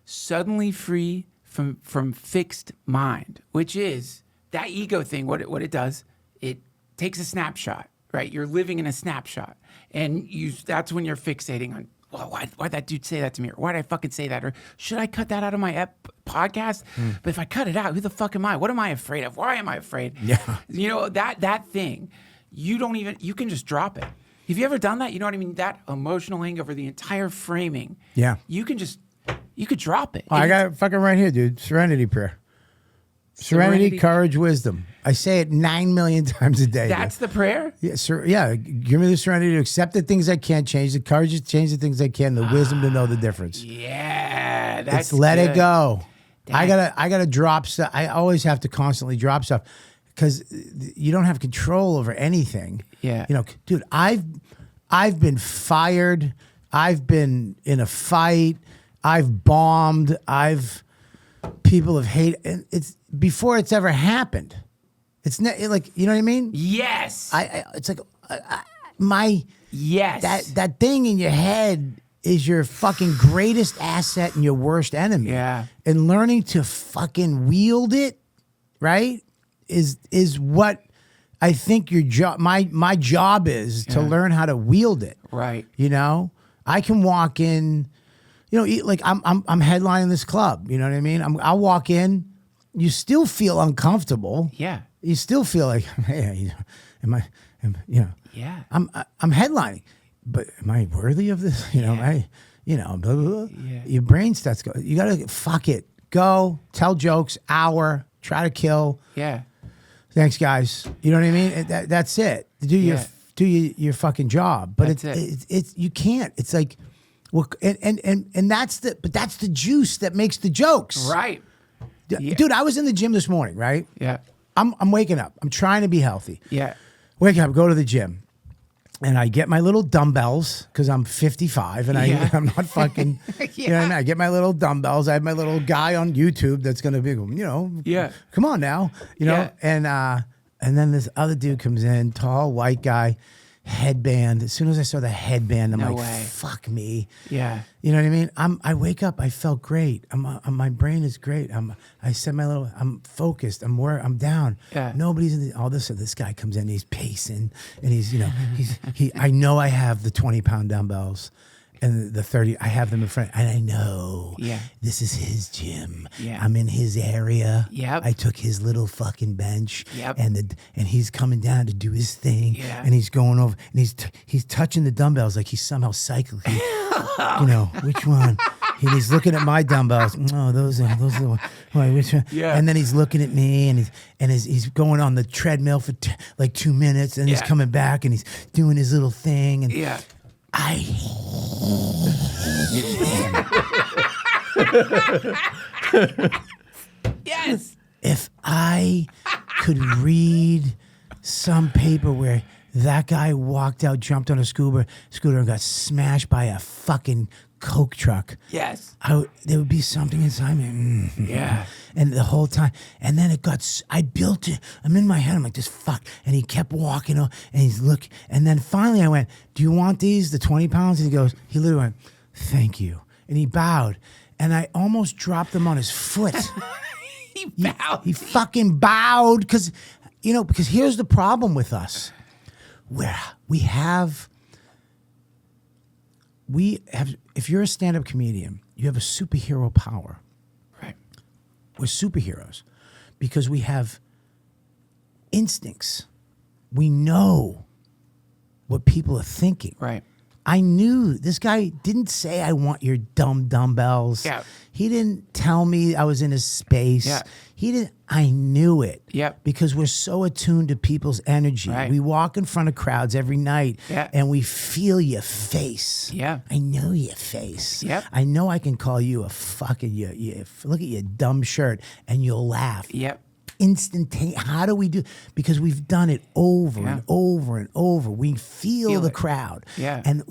suddenly free from fixed mind, which is that ego thing. What it does, it takes a snapshot, right? You're living in a snapshot, and that's when you're fixating on, well, why'd that dude say that to me? Or why'd I fucking say that? Or should I cut that out of my podcast? But if I cut it out, who the fuck am I? What am I afraid of? Why am I afraid? Yeah. You know, that thing, you can just drop it. Have you ever done that? You know what I mean? That emotional hangover, the entire framing. Yeah. You could drop it. Oh, I got it fucking right here, dude. Serenity prayer. Serenity, courage, wisdom. I say it 9 million times a day. That's the prayer? Yeah, sir. Yeah, give me the serenity to accept the things I can't change, the courage to change the things I can, the wisdom to know the difference. Yeah, that's It's let it good. go. Dang. I gotta drop stuff. I always have to constantly drop stuff because you don't have control over anything. Yeah. You know, dude, I've been fired. I've been in a fight. I've bombed. People have hated, and it's before it's ever happened. It's not like, you know what I mean? Yes. It's like yes. that thing in your head is your fucking greatest asset and your worst enemy. Yeah. And learning to fucking wield it, right, is what I think your job, my job is to learn how to wield it. Right. You know, I can walk in, you know, like I'm headlining this club. You know what I mean? I'll walk in. You still feel uncomfortable. Yeah. You still feel like, hey, you know, Yeah. I'm headlining, but am I worthy of this? You know, blah, blah, blah. Yeah. Your brain starts going. You gotta fuck it. Go tell jokes. Hour. Try to kill. Yeah. Thanks, guys. You know what I mean? That's it. Do your fucking job. But it's you can't. It's like, well, and that's the juice that makes the jokes. Right. Yeah. Dude, I was in the gym this morning, right? Yeah. I'm waking up. I'm trying to be healthy. Yeah. Wake up, go to the gym. And I get my little dumbbells because I'm 55 and I'm not fucking, you know what I mean? I get my little dumbbells. I have my little guy on YouTube that's going to be, you know, come on now, you know? Yeah. And then this other dude comes in, tall, white guy, headband. As soon as I saw the headband, I'm like, way. fuck me. Yeah. You know what I mean? I wake up, I felt great. My brain is great. I said I'm focused. I'm down. Yeah. Nobody's in all this. So this guy comes in, he's pacing, and he's, you know, I know I have the 20-pound dumbbells and the 30. I have them in front, and I know. Yeah. This is his gym. Yeah. I'm in his area. Yep. I took his little fucking bench. Yep. And he's coming down to do his thing. Yeah. And he's going over, and he's touching the dumbbells like he's somehow cycling. You know, which one? And he's looking at my dumbbells. Oh, those are the ones. Wait, which one? Yeah. And then he's looking at me, and he's going on the treadmill for like 2 minutes, and he's coming back, and he's doing his little thing. And Yeah. Yes. I could read some paper where that guy walked out, jumped on a scooter and got smashed by a fucking Coke truck. Yes. There would be something inside me. Yeah. And the whole time. And then I built it. I'm in my head. I'm like, this fuck. And he kept walking and he's looking. And then finally I went, do you want these, the 20 pounds? And he literally went, thank you. And he bowed. And I almost dropped them on his foot. He bowed. He fucking bowed. Because here's the problem with us. Where we have, if you're a stand-up comedian, you have a superhero power. Right. We're superheroes because we have instincts. We know what people are thinking. Right. I knew this guy didn't say, I want your dumb dumbbells. Yeah. He didn't tell me I was in his space. Yeah. I knew it. Yep. Because we're so attuned to people's energy. Right. We walk in front of crowds every night Yeah. and we feel your face. Yeah. I know your face. Yep. I know I can call you a fucking, look at your dumb shirt and you'll laugh. Yep. Instantaneous. How do we do? Because we've done it over Yeah. and over and over. We feel the it. crowd. Yeah. And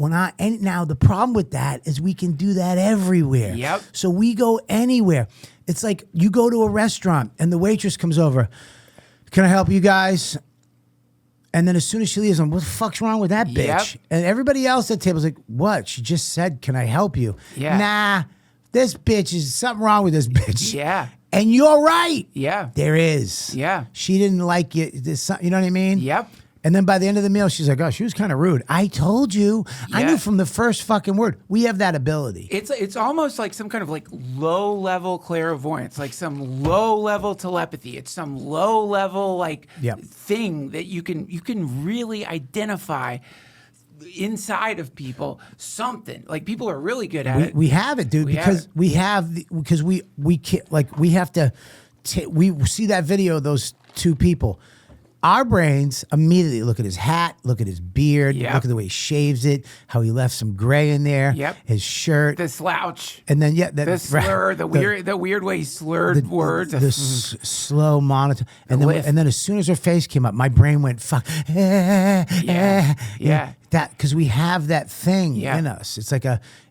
now the problem with that is we can do that everywhere. Yep. So we go anywhere. It's like you go to a restaurant and the waitress comes over. Can I help you guys? And then as soon as she leaves, I'm, what the fuck's wrong with that bitch? Yep. And everybody else at the table's like, what? She just said, can I help you? Yeah. Nah, this bitch is something wrong with this bitch. Yeah. And you're right. Yeah. There is. Yeah. She didn't like you. You know what I mean? Yep. And then by the end of the meal, she's like, oh, she was kind of rude. I told you. I Yeah. knew from the first fucking word. We have that ability. It's almost like some kind of like low level clairvoyance, like some low level telepathy. It's some low level like Yep. thing that you can really identify inside of people something. Like people are really good at it. We have it, dude, We have because it. we have because we can't, like we have to. We see that video of those two people. Our brains immediately look at his hat, look at his beard, Yep. look at the way he shaves it, how he left some gray in there, Yep. his shirt, The slouch, and then the slur, the weird way he slurred words. the slow monotone, and then lift. as soon as her face came up, my brain went fuck. Yeah. That because we have that thing Yeah. in us. It's like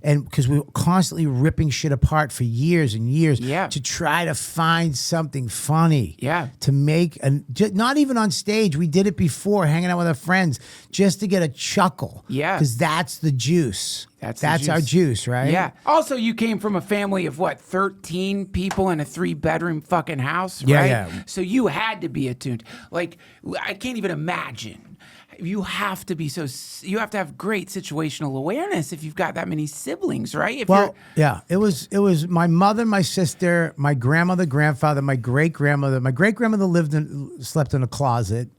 and because we're constantly ripping shit apart for years and years Yeah. to try to find something funny. Yeah. To make not even on stage. We did it before, hanging out with our friends, just to get a chuckle. Yeah. Because that's the juice. That's our juice, right? Yeah. Also, you came from a family of what, 13 people in a 3-bedroom fucking house, Yeah, right? yeah. So you had to be attuned. Like, I can't even imagine. You have to have great situational awareness if you've got that many siblings, right? If Well, yeah, it was my mother, my sister, my grandmother, grandfather, my great grandmother. My great grandmother slept in a closet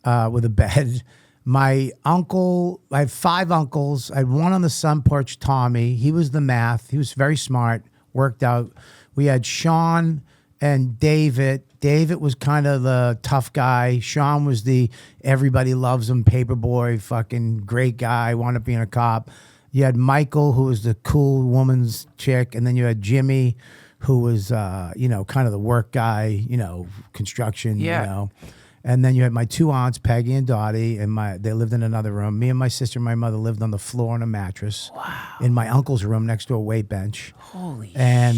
with a bed. My uncle, I have 5 uncles. I had one on the sun porch, Tommy. He was the math. He was very smart, worked out. We had Sean and David. David was kind of the tough guy. Sean was the everybody loves him, paper boy, fucking great guy, wound up being a cop. You had Michael, who was the cool woman's chick, and then you had Jimmy, who was kind of the work guy, construction, Yeah. And then you had my 2 aunts, Peggy and Dottie, and they lived in another room. Me and my sister and my mother lived on the floor on a mattress. Wow. In my uncle's room next to a weight bench. Holy and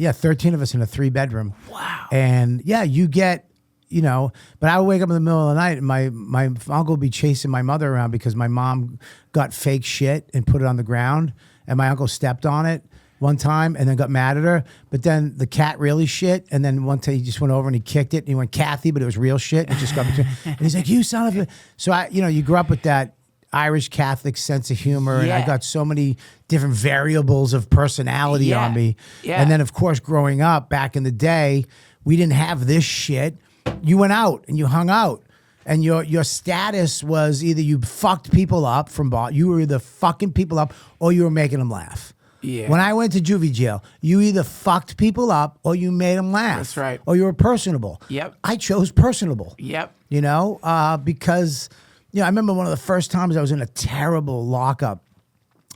shit. 13 of us in a 3-bedroom. Wow. And yeah, you get, but I would wake up in the middle of the night and my uncle would be chasing my mother around because my mom got fake shit and put it on the ground, and my uncle stepped on it one time and then got mad at her. But then the cat really shit, and then one time he just went over and he kicked it and he went Kathy, but it was real shit. And it just got between. And he's like, "You son of a." So you grew up with that Irish Catholic sense of humor, and I Yeah. got so many different variables of personality Yeah. on me. Yeah. And then of course, growing up back in the day, we didn't have this shit. You went out and you hung out. And your status was either you fucked people up you were either fucking people up or you were making them laugh. Yeah. When I went to juvie jail, you either fucked people up or you made them laugh. That's right. Or you were personable. Yep. I chose personable. Yep. Because I remember one of the first times I was in a terrible lockup,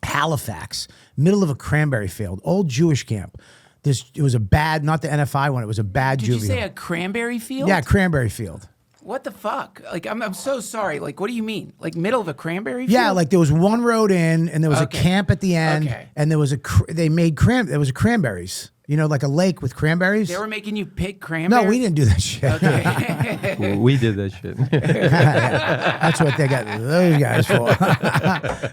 Halifax, middle of a cranberry field, old Jewish camp. It was a bad, not the NFI one. It was a bad Did you juvie say home. a cranberry field? Yeah, Cranberry Field. What the fuck? Like, I'm so sorry. Like, what do you mean? Like, middle of a cranberry field? Yeah, like there was one road in, and there was Okay. a camp at the end, Okay. and there was there was a cranberries. You know, like a lake with cranberries. They were making you pick cranberries? No, we didn't do that shit. Okay. We did that shit. That's what they got those guys for.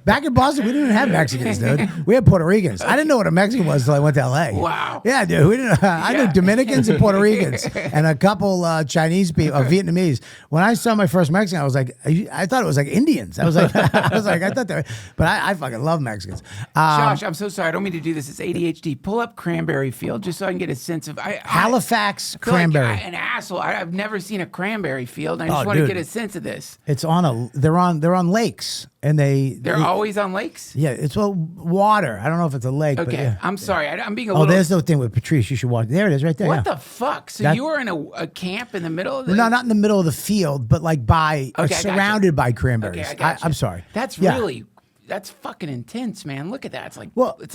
Back in Boston, we didn't even have Mexicans, dude. We had Puerto Ricans. I didn't know what a Mexican was until I went to LA. Wow. Yeah, dude. We didn't. I knew Dominicans and Puerto Ricans and a couple Chinese people, Vietnamese. When I saw my first Mexican, I was like, I thought it was like Indians. I thought they were, but I fucking love Mexicans. Josh, I'm so sorry. I don't mean to do this. It's ADHD. Pull up Cranberry Field just so I can get a sense of... Halifax I feel cranberry. like an asshole. I've never seen a cranberry field. And I just Oh, want to dude. get a sense of this. It's on they're on lakes, and They're always on lakes? yeah, it's water. I don't know if it's a lake. But Okay. yeah. I'm sorry. I'm being a Oh, little... there's no thing with Patrice. You should watch. There it is, right there. What yeah. the fuck? So That- you were in a camp in the middle of the... No, not in the middle of the field, but like Okay, I gotcha. surrounded by cranberries. Okay, I gotcha. I'm sorry. That's Yeah. really... That's fucking intense, man. Look at that. It's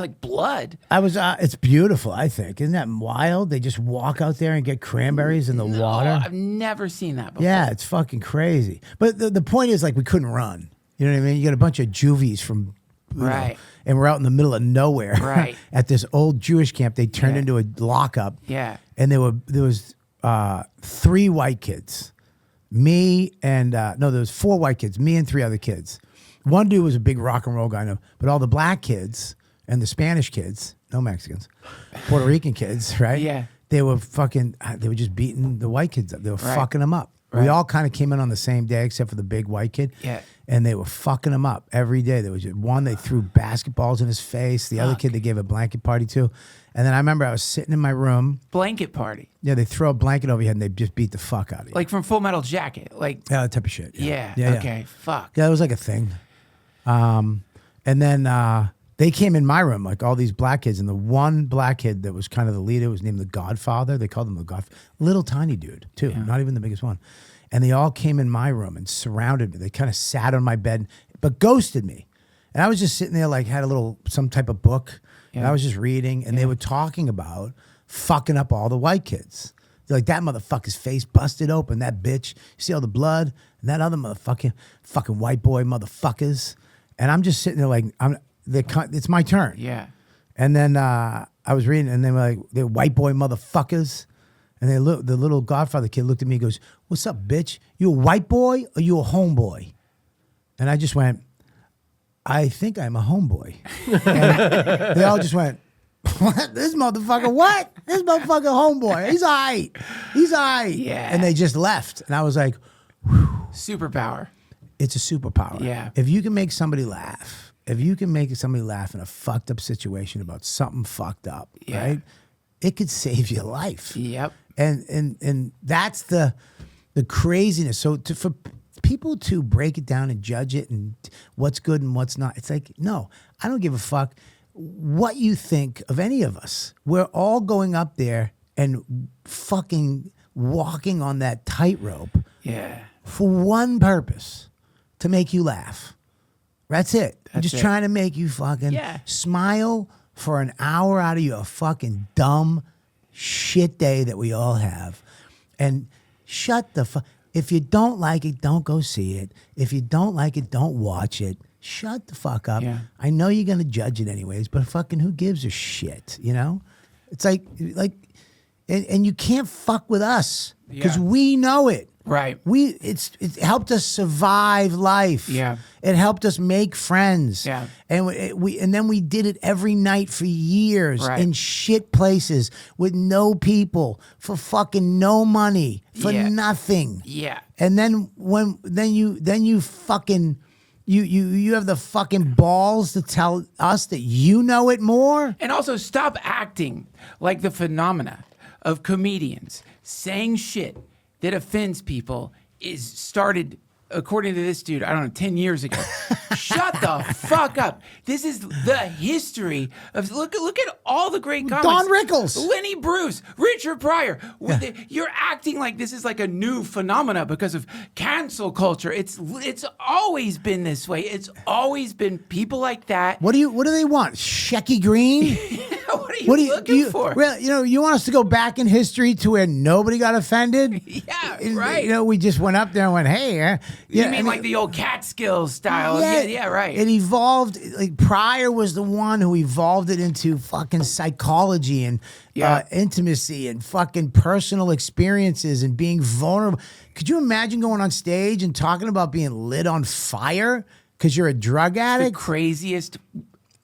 like blood. I was. It's beautiful. I think. Isn't that wild? They just walk out there and get cranberries in the water. I've never seen that before. Yeah, it's fucking crazy. But the point is, like, we couldn't run. You know what I mean? You got a bunch of juvies from, you know, Right. and we're out in the middle of nowhere. Right. At this old Jewish camp, they turned Yeah. into a lockup. Yeah. And there was 3 white kids, me and there was 4 white kids, me and 3 other kids. One dude was a big rock and roll guy, but all the black kids and the Spanish kids, no Mexicans, Puerto Rican kids, right? Yeah. They were they were just beating the white kids up. They were Right. fucking them up. We Right. all kind of came in on the same day, except for the big white kid. Yeah. And they were fucking him up every day. There was just one, they threw basketballs in his face. The other Fuck. kid, they gave a blanket party to. And then I remember I was sitting in my room. Blanket party. Yeah, they throw a blanket over your head and they just beat the fuck out of you. Like from Full Metal Jacket. Like, Yeah, that type of shit. yeah. Yeah. Okay. Fuck. Yeah, it was like a thing. And then they came in my room, like all these black kids. And the one black kid that was kind of the leader was named the Godfather. They called him the Godfather. Little tiny dude, too. Not even the biggest one. And they all came in my room and surrounded me. They kind of sat on my bed, but ghosted me. And I was just sitting there, like, had some type of book. And Yeah. I was just reading. And they were talking about fucking up all the white kids. They're like, that motherfucker's face busted open. That bitch. You see all the blood? And that other fucking white boy motherfuckers. And I'm just sitting there like, it's my turn. Yeah. And then I was reading, and they were like, they're white boy motherfuckers. And the little Godfather kid looked at me and goes, what's up, bitch? You a white boy or you a homeboy? And I just went, I think I'm a homeboy. And they all just went, what? This motherfucker, what? This motherfucker homeboy. He's all right. He's all right. Yeah. And they just left. And I was like, Superpower. it's a superpower. Yeah. If you can make somebody laugh, in a fucked up situation about something fucked up, Yeah. right? It could save your life. Yep. And that's the craziness. So for people to break it down and judge it and what's good and what's not, it's like, no, I don't give a fuck what you think of any of us. We're all going up there and fucking walking on that tightrope Yeah. for one purpose, to make you laugh. That's it. I'm That's just it. trying to make you fucking smile for an hour out of your fucking dumb shit day that we all have. And shut the fuck. If you don't like it, don't go see it. If you don't like it, don't watch it. Shut the fuck up. Yeah. I know you're going to judge it anyways, but fucking who gives a shit, you know? It's like and you can't fuck with us because Yeah. we know it. Right. It helped us survive life. Yeah. It helped us make friends. Yeah. And then we did it every night for years Right. in shit places with no people, for fucking no money, for Yeah. nothing. Yeah. And then you fucking you have the fucking balls to tell us that you know it more? And also stop acting like the phenomena of comedians saying shit that offends people is started, according to this dude, I don't know, 10 years ago. Shut the fuck up. This is the history of, look at all the great comics. Don Rickles. Lenny Bruce, Richard Pryor. You're acting like this is like a new phenomena because of cancel culture. It's always been this way. It's always been people like that. What do they want? Shecky Green? What do you looking for? Well, you want us to go back in history to where nobody got offended? Yeah, And, right. we just went up there and went, hey. You mean like the old Catskills style? Yeah, right. It evolved. Like Pryor was the one who evolved it into fucking psychology and intimacy and fucking personal experiences and being vulnerable. Could you imagine going on stage and talking about being lit on fire because you're a drug The addict? craziest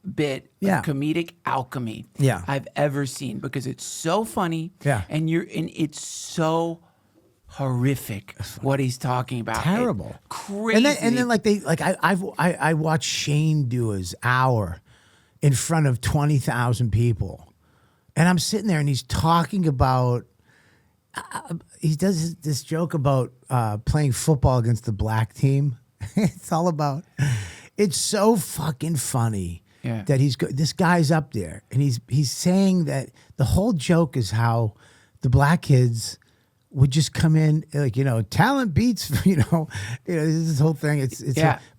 bit of comedic alchemy I've ever seen, because it's so funny and it's so horrific what he's talking about. Terrible. Crazy. And then I watched Shane do his hour in front of 20,000 people. And I'm sitting there and he's talking about he does this joke about playing football against the black team. It's so fucking funny that this guy's up there and he's saying that the whole joke is how the black kids would just come in like, talent beats, this whole thing.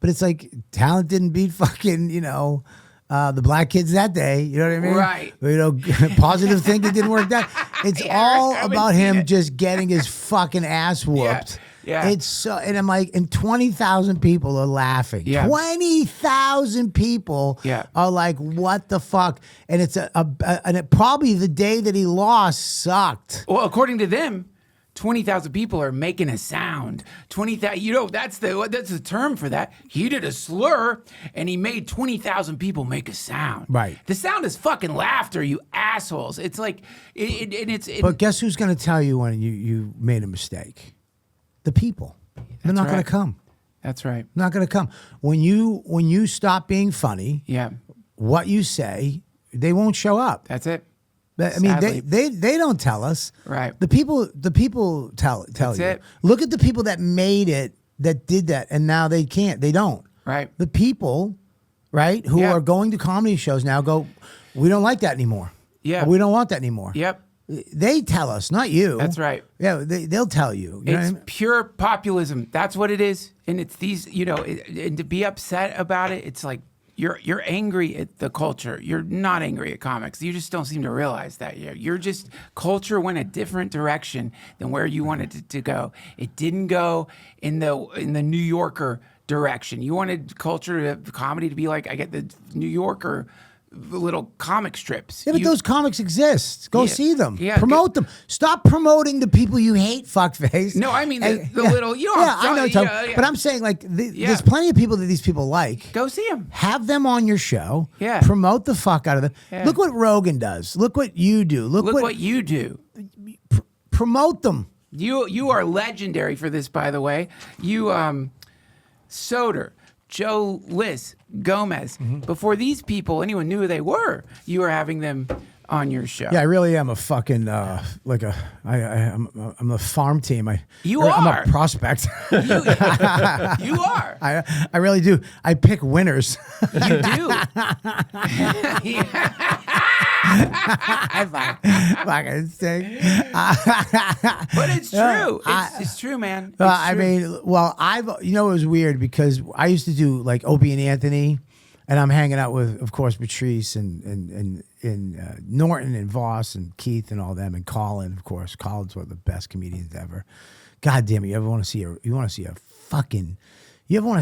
But it's like talent didn't beat fucking, the black kids that day. You know what I mean? Right. Positive thinking didn't work that. It's all about him just getting his fucking ass whooped. Yeah. It's so, and I'm like, and 20,000 people are laughing. Yeah. 20,000 people are like, what the fuck? And it's and it probably the day that he lost sucked. Well, according to them, 20,000 people are making a sound. 20,000, that's the term for that. He did a slur and he made 20,000 people make a sound. Right. The sound is fucking laughter, you assholes. It's like, But guess who's going to tell you when you made a mistake? The people. They're not going to come. That's right. Not going to come. When you stop being funny, what you say, they won't show up. That's it. I mean, they don't tell us. Right. The people tell That's you. it. Look at the people that made it, that did that, and now they can't. They don't. Right. The people, right, who are going to comedy shows now go, we don't like that anymore. Yeah. Or we don't want that anymore. Yep. They tell us, not you. That's right. Yeah, they'll tell you. You know what I It's mean? pure populism. That's what it is. And it's these, and to be upset about it, it's like you're angry at the culture. You're not angry at comics. You just don't seem to realize that. You're just, culture went a different direction than where you wanted it to go. It didn't go in the New Yorker direction. You wanted comedy to be like, I get the New Yorker little comic strips. Yeah, but those comics exist. Go see them. Yeah, Promote them. Stop promoting the people you hate, fuckface. No, I mean the yeah, little. I know. But I'm saying, like, there's plenty of people that these people like. Go see them. Have them on your show. Yeah. Promote the fuck out of them. Yeah. Look what Rogan does. Look what you do. Look what you do. Promote them. You are legendary for this, by the way. You, Soder, Joe Liss, Gomez. Before these people, anyone knew who they were, you were having them on your show. Yeah, I really am a fucking I'm a farm team. I'm a prospect. You are. I really do. I pick winners. You do. Fucking sick. But it's true. It's true, man. I mean, it was weird because I used to do like Opie and Anthony, and I'm hanging out with, of course, Patrice and Norton and Voss and Keith and all them, and Colin, of course. Colin's one of the best comedians ever. God damn it! You ever want to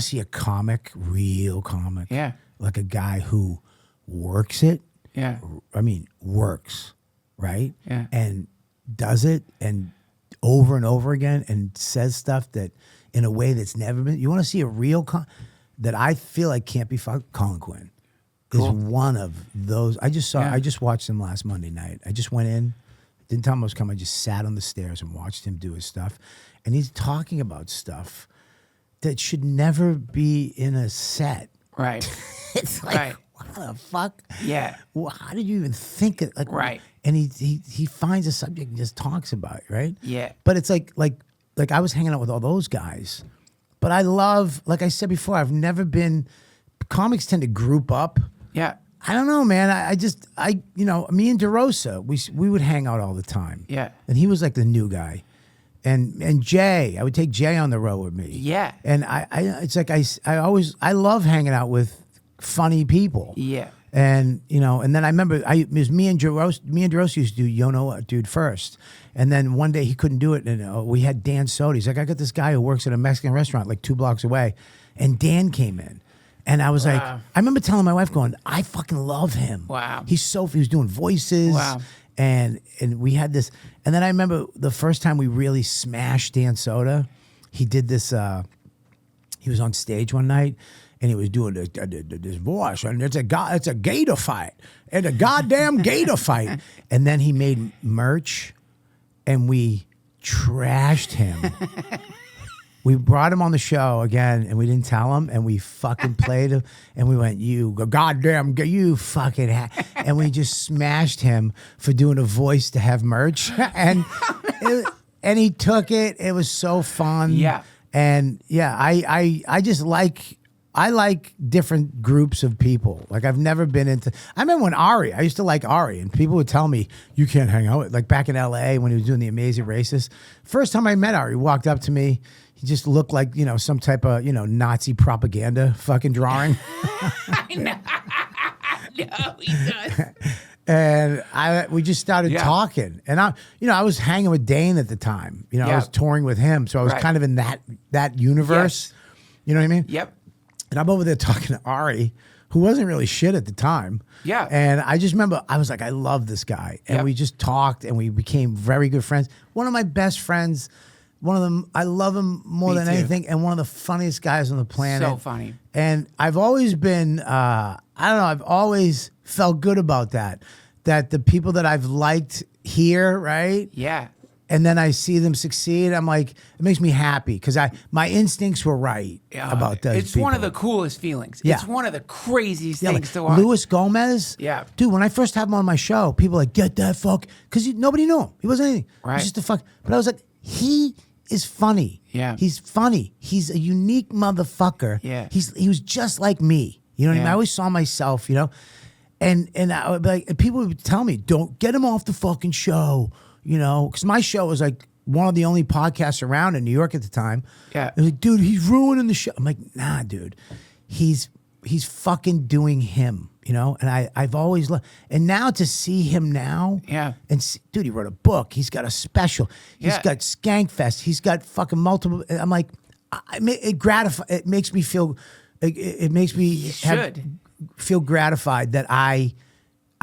see a comic, real comic? Yeah. Like a guy who works it. Yeah. I mean, works, right? Yeah. And does it and over again and says stuff that in a way that's never been. You want to see a real that I feel like can't be fucked? Colin Quinn is one of those. I just watched him last Monday night. I just went in, didn't tell him I was coming. I just sat on the stairs and watched him do his stuff. And he's talking about stuff that should never be in a set. Right. It's like, what the fuck? Yeah. Well, how did you even think it? Like, right. And he finds a subject and just talks about it, right? Yeah. But it's like I was hanging out with all those guys. But I love, like I said before, I've never been, comics tend to group up. Yeah. I don't know, man. Me and DeRosa, we would hang out all the time. Yeah. And he was like the new guy. And Jay, I would take Jay on the road with me. Yeah. And it's like I love hanging out with funny people. Yeah. And and then I remember it was me and DeRosa used to do You Know What Dude first. And then one day he couldn't do it, and we had Dan Soda. He's like, I got this guy who works at a Mexican restaurant like 2 blocks away. And Dan came in. And I was like, I remember telling my wife going, I fucking love him. Wow. He was doing voices. Wow. And we had this. And then I remember the first time we really smashed Dan Soda, he did this, he was on stage one night. And he was doing this voice, and it's a gator fight. It's a goddamn gator fight. And then he made merch, and we trashed him. We brought him on the show again, and we didn't tell him, and we fucking played him, and we went, you fucking and we just smashed him for doing a voice to have merch. And he took it. It was so fun. Yeah. And yeah, I just I like different groups of people. Like I've never been into. I remember when I used to like Ari, and people would tell me you can't hang out with. Like back in L.A. when he was doing The Amazing Racist. First time I met Ari, he walked up to me. He just looked like some type of Nazi propaganda fucking drawing. I know. No, he does. And we just started talking, and I was hanging with Dane at the time. I was touring with him, so I was kind of in that universe. Yes. You know what I mean? Yep. And I'm over there talking to Ari, who wasn't really shit at the time. Yeah. And I just remember, I was like, I love this guy. And we just talked, and we became very good friends. One of my best friends, one of them, I love him more than anything, and one of the funniest guys on the planet. So funny. And I've always been, I've always felt good about that the people that I've liked here, right? Yeah. And then I see them succeed. I'm like, it makes me happy because my instincts were right about those It's people. one of the coolest feelings. Yeah. It's one of the craziest things like to watch. Luis Gomez. Yeah. Dude, when I first had him on my show, people were like, get that fuck. Because nobody knew him. He wasn't anything. Right. He's just a fuck. But I was like, he is funny. Yeah. He's funny. He's a unique motherfucker. Yeah. He was just like me. You know what I mean? I always saw myself, And I would be like, and people would tell me, don't get him off the fucking show. Because my show was like one of the only podcasts around in New York at the time. Yeah. It was like, dude, he's ruining the show. I'm like, nah, dude. He's fucking doing him, And I've always loved. And now to see him now. Yeah. And dude, he wrote a book. He's got a special. He's got Skankfest. He's got fucking multiple. I'm like, it makes me feel. It makes me feel gratified that I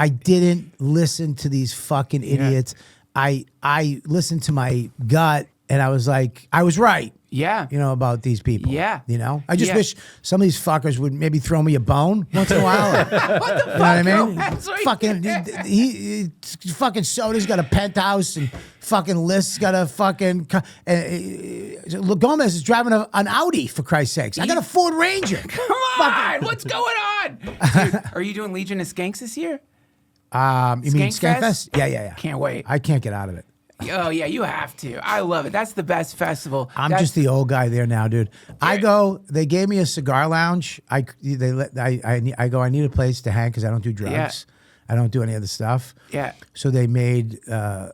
didn't listen to these fucking idiots. I listened to my gut, and I was like, I was right. Yeah. About these people. Yeah. I just wish some of these fuckers would maybe throw me a bone once in a while. What the fuck? You know what I mean? That's right. Fucking he fucking Soda's got a penthouse, and fucking List's got a fucking. Gomez is driving an Audi, for Christ's sakes. I got a Ford Ranger. Come on. What's going on? Dude, are you doing Legion of Skanks this year? You mean Skankfest? Skankfest? Yeah. Can't wait. I can't get out of it. Oh yeah, you have to. I love it. That's the best festival. I'm just the old guy there now, dude. I go. They gave me a cigar lounge. I go. I need a place to hang because I don't do drugs. Yeah. I don't do any other stuff. Yeah. So they made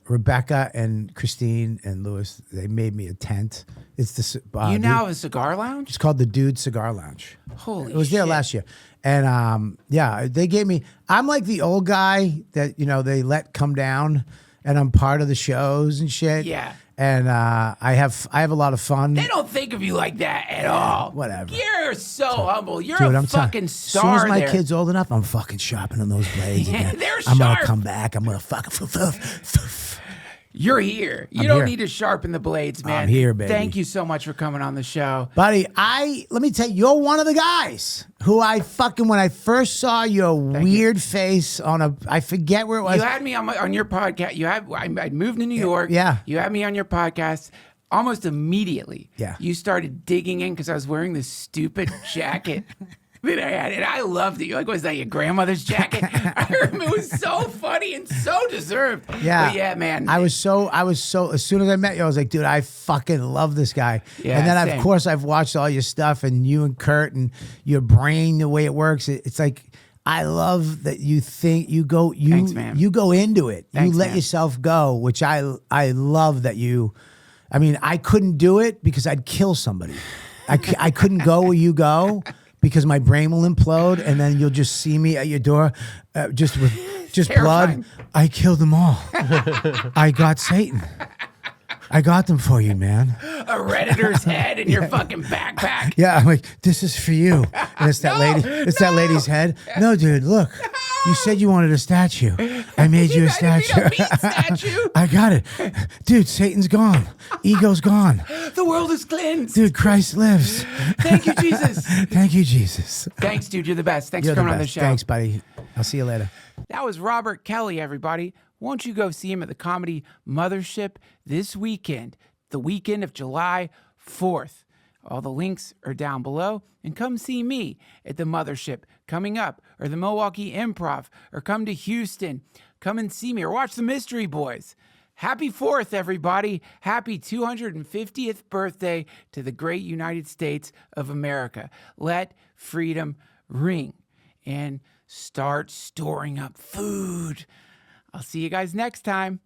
Rebecca and Christine and Louis. They made me a tent. It's the you now have a cigar lounge. It's called the Dude Cigar Lounge. Holy shit. It was there last year. And they gave me. I'm like the old guy that they let come down. And I'm part of the shows and shit. Yeah. And I have a lot of fun. They don't think of you like that at all. Whatever. You're so humble. You're Dude, a fucking star. As soon as my there. kid's old enough, I'm fucking sharpening those blades again. They're I'm sharp. gonna come back. I'm gonna fucking. You're here. You I'm don't here. need to sharpen the blades, man. I'm here, baby. Thank you so much for coming on the show. Buddy, let me tell you, you're one of the guys who when I first saw your weird face I forget where it was. You had me on your podcast. I moved to New York. Yeah. You had me on your podcast. Almost immediately. Yeah. You started digging in because I was wearing this stupid jacket that I had. And I loved it. You're like, was that your grandmother's jacket? I remember it was so funny and so deserved. Yeah. But yeah, man. I was so, as soon as I met you, I was like, dude, I fucking love this guy. Yeah, and then, same. of course, I've watched all your stuff and you and Kurt and your brain, the way it works. It's like, I love that you think Thanks, man. you go into it. Thanks, you let man. yourself go, which I love that I couldn't do it because I'd kill somebody. I couldn't go where you go. because my brain will implode, and then you'll just see me at your door, just with just terrifying. blood. I killed them all. I got Satan. I got them for you, man. A Redditor's head in your fucking backpack. Yeah, I'm like, this is for you. And it's that lady. It's that lady's head. No, dude, look. You said you wanted a statue. I made you a statue. A meat statue. I got it. Dude, Satan's gone. Ego's gone. The world is cleansed. Dude, Christ lives. Thank you, Jesus. Thank you, Jesus. Thanks, dude. You're the best. Thanks You're for the coming on the best. show. Thanks, buddy. I'll see you later. That was Robert Kelly, everybody. Won't you go see him at the Comedy Mothership this weekend, the weekend of July 4th. All the links are down below. And come see me at the Mothership coming up, or the Milwaukee Improv, or come to Houston. Come and see me, or watch the Mystery Boys. Happy 4th, everybody. Happy 250th birthday to the great United States of America. Let freedom ring. And start storing up food. I'll see you guys next time.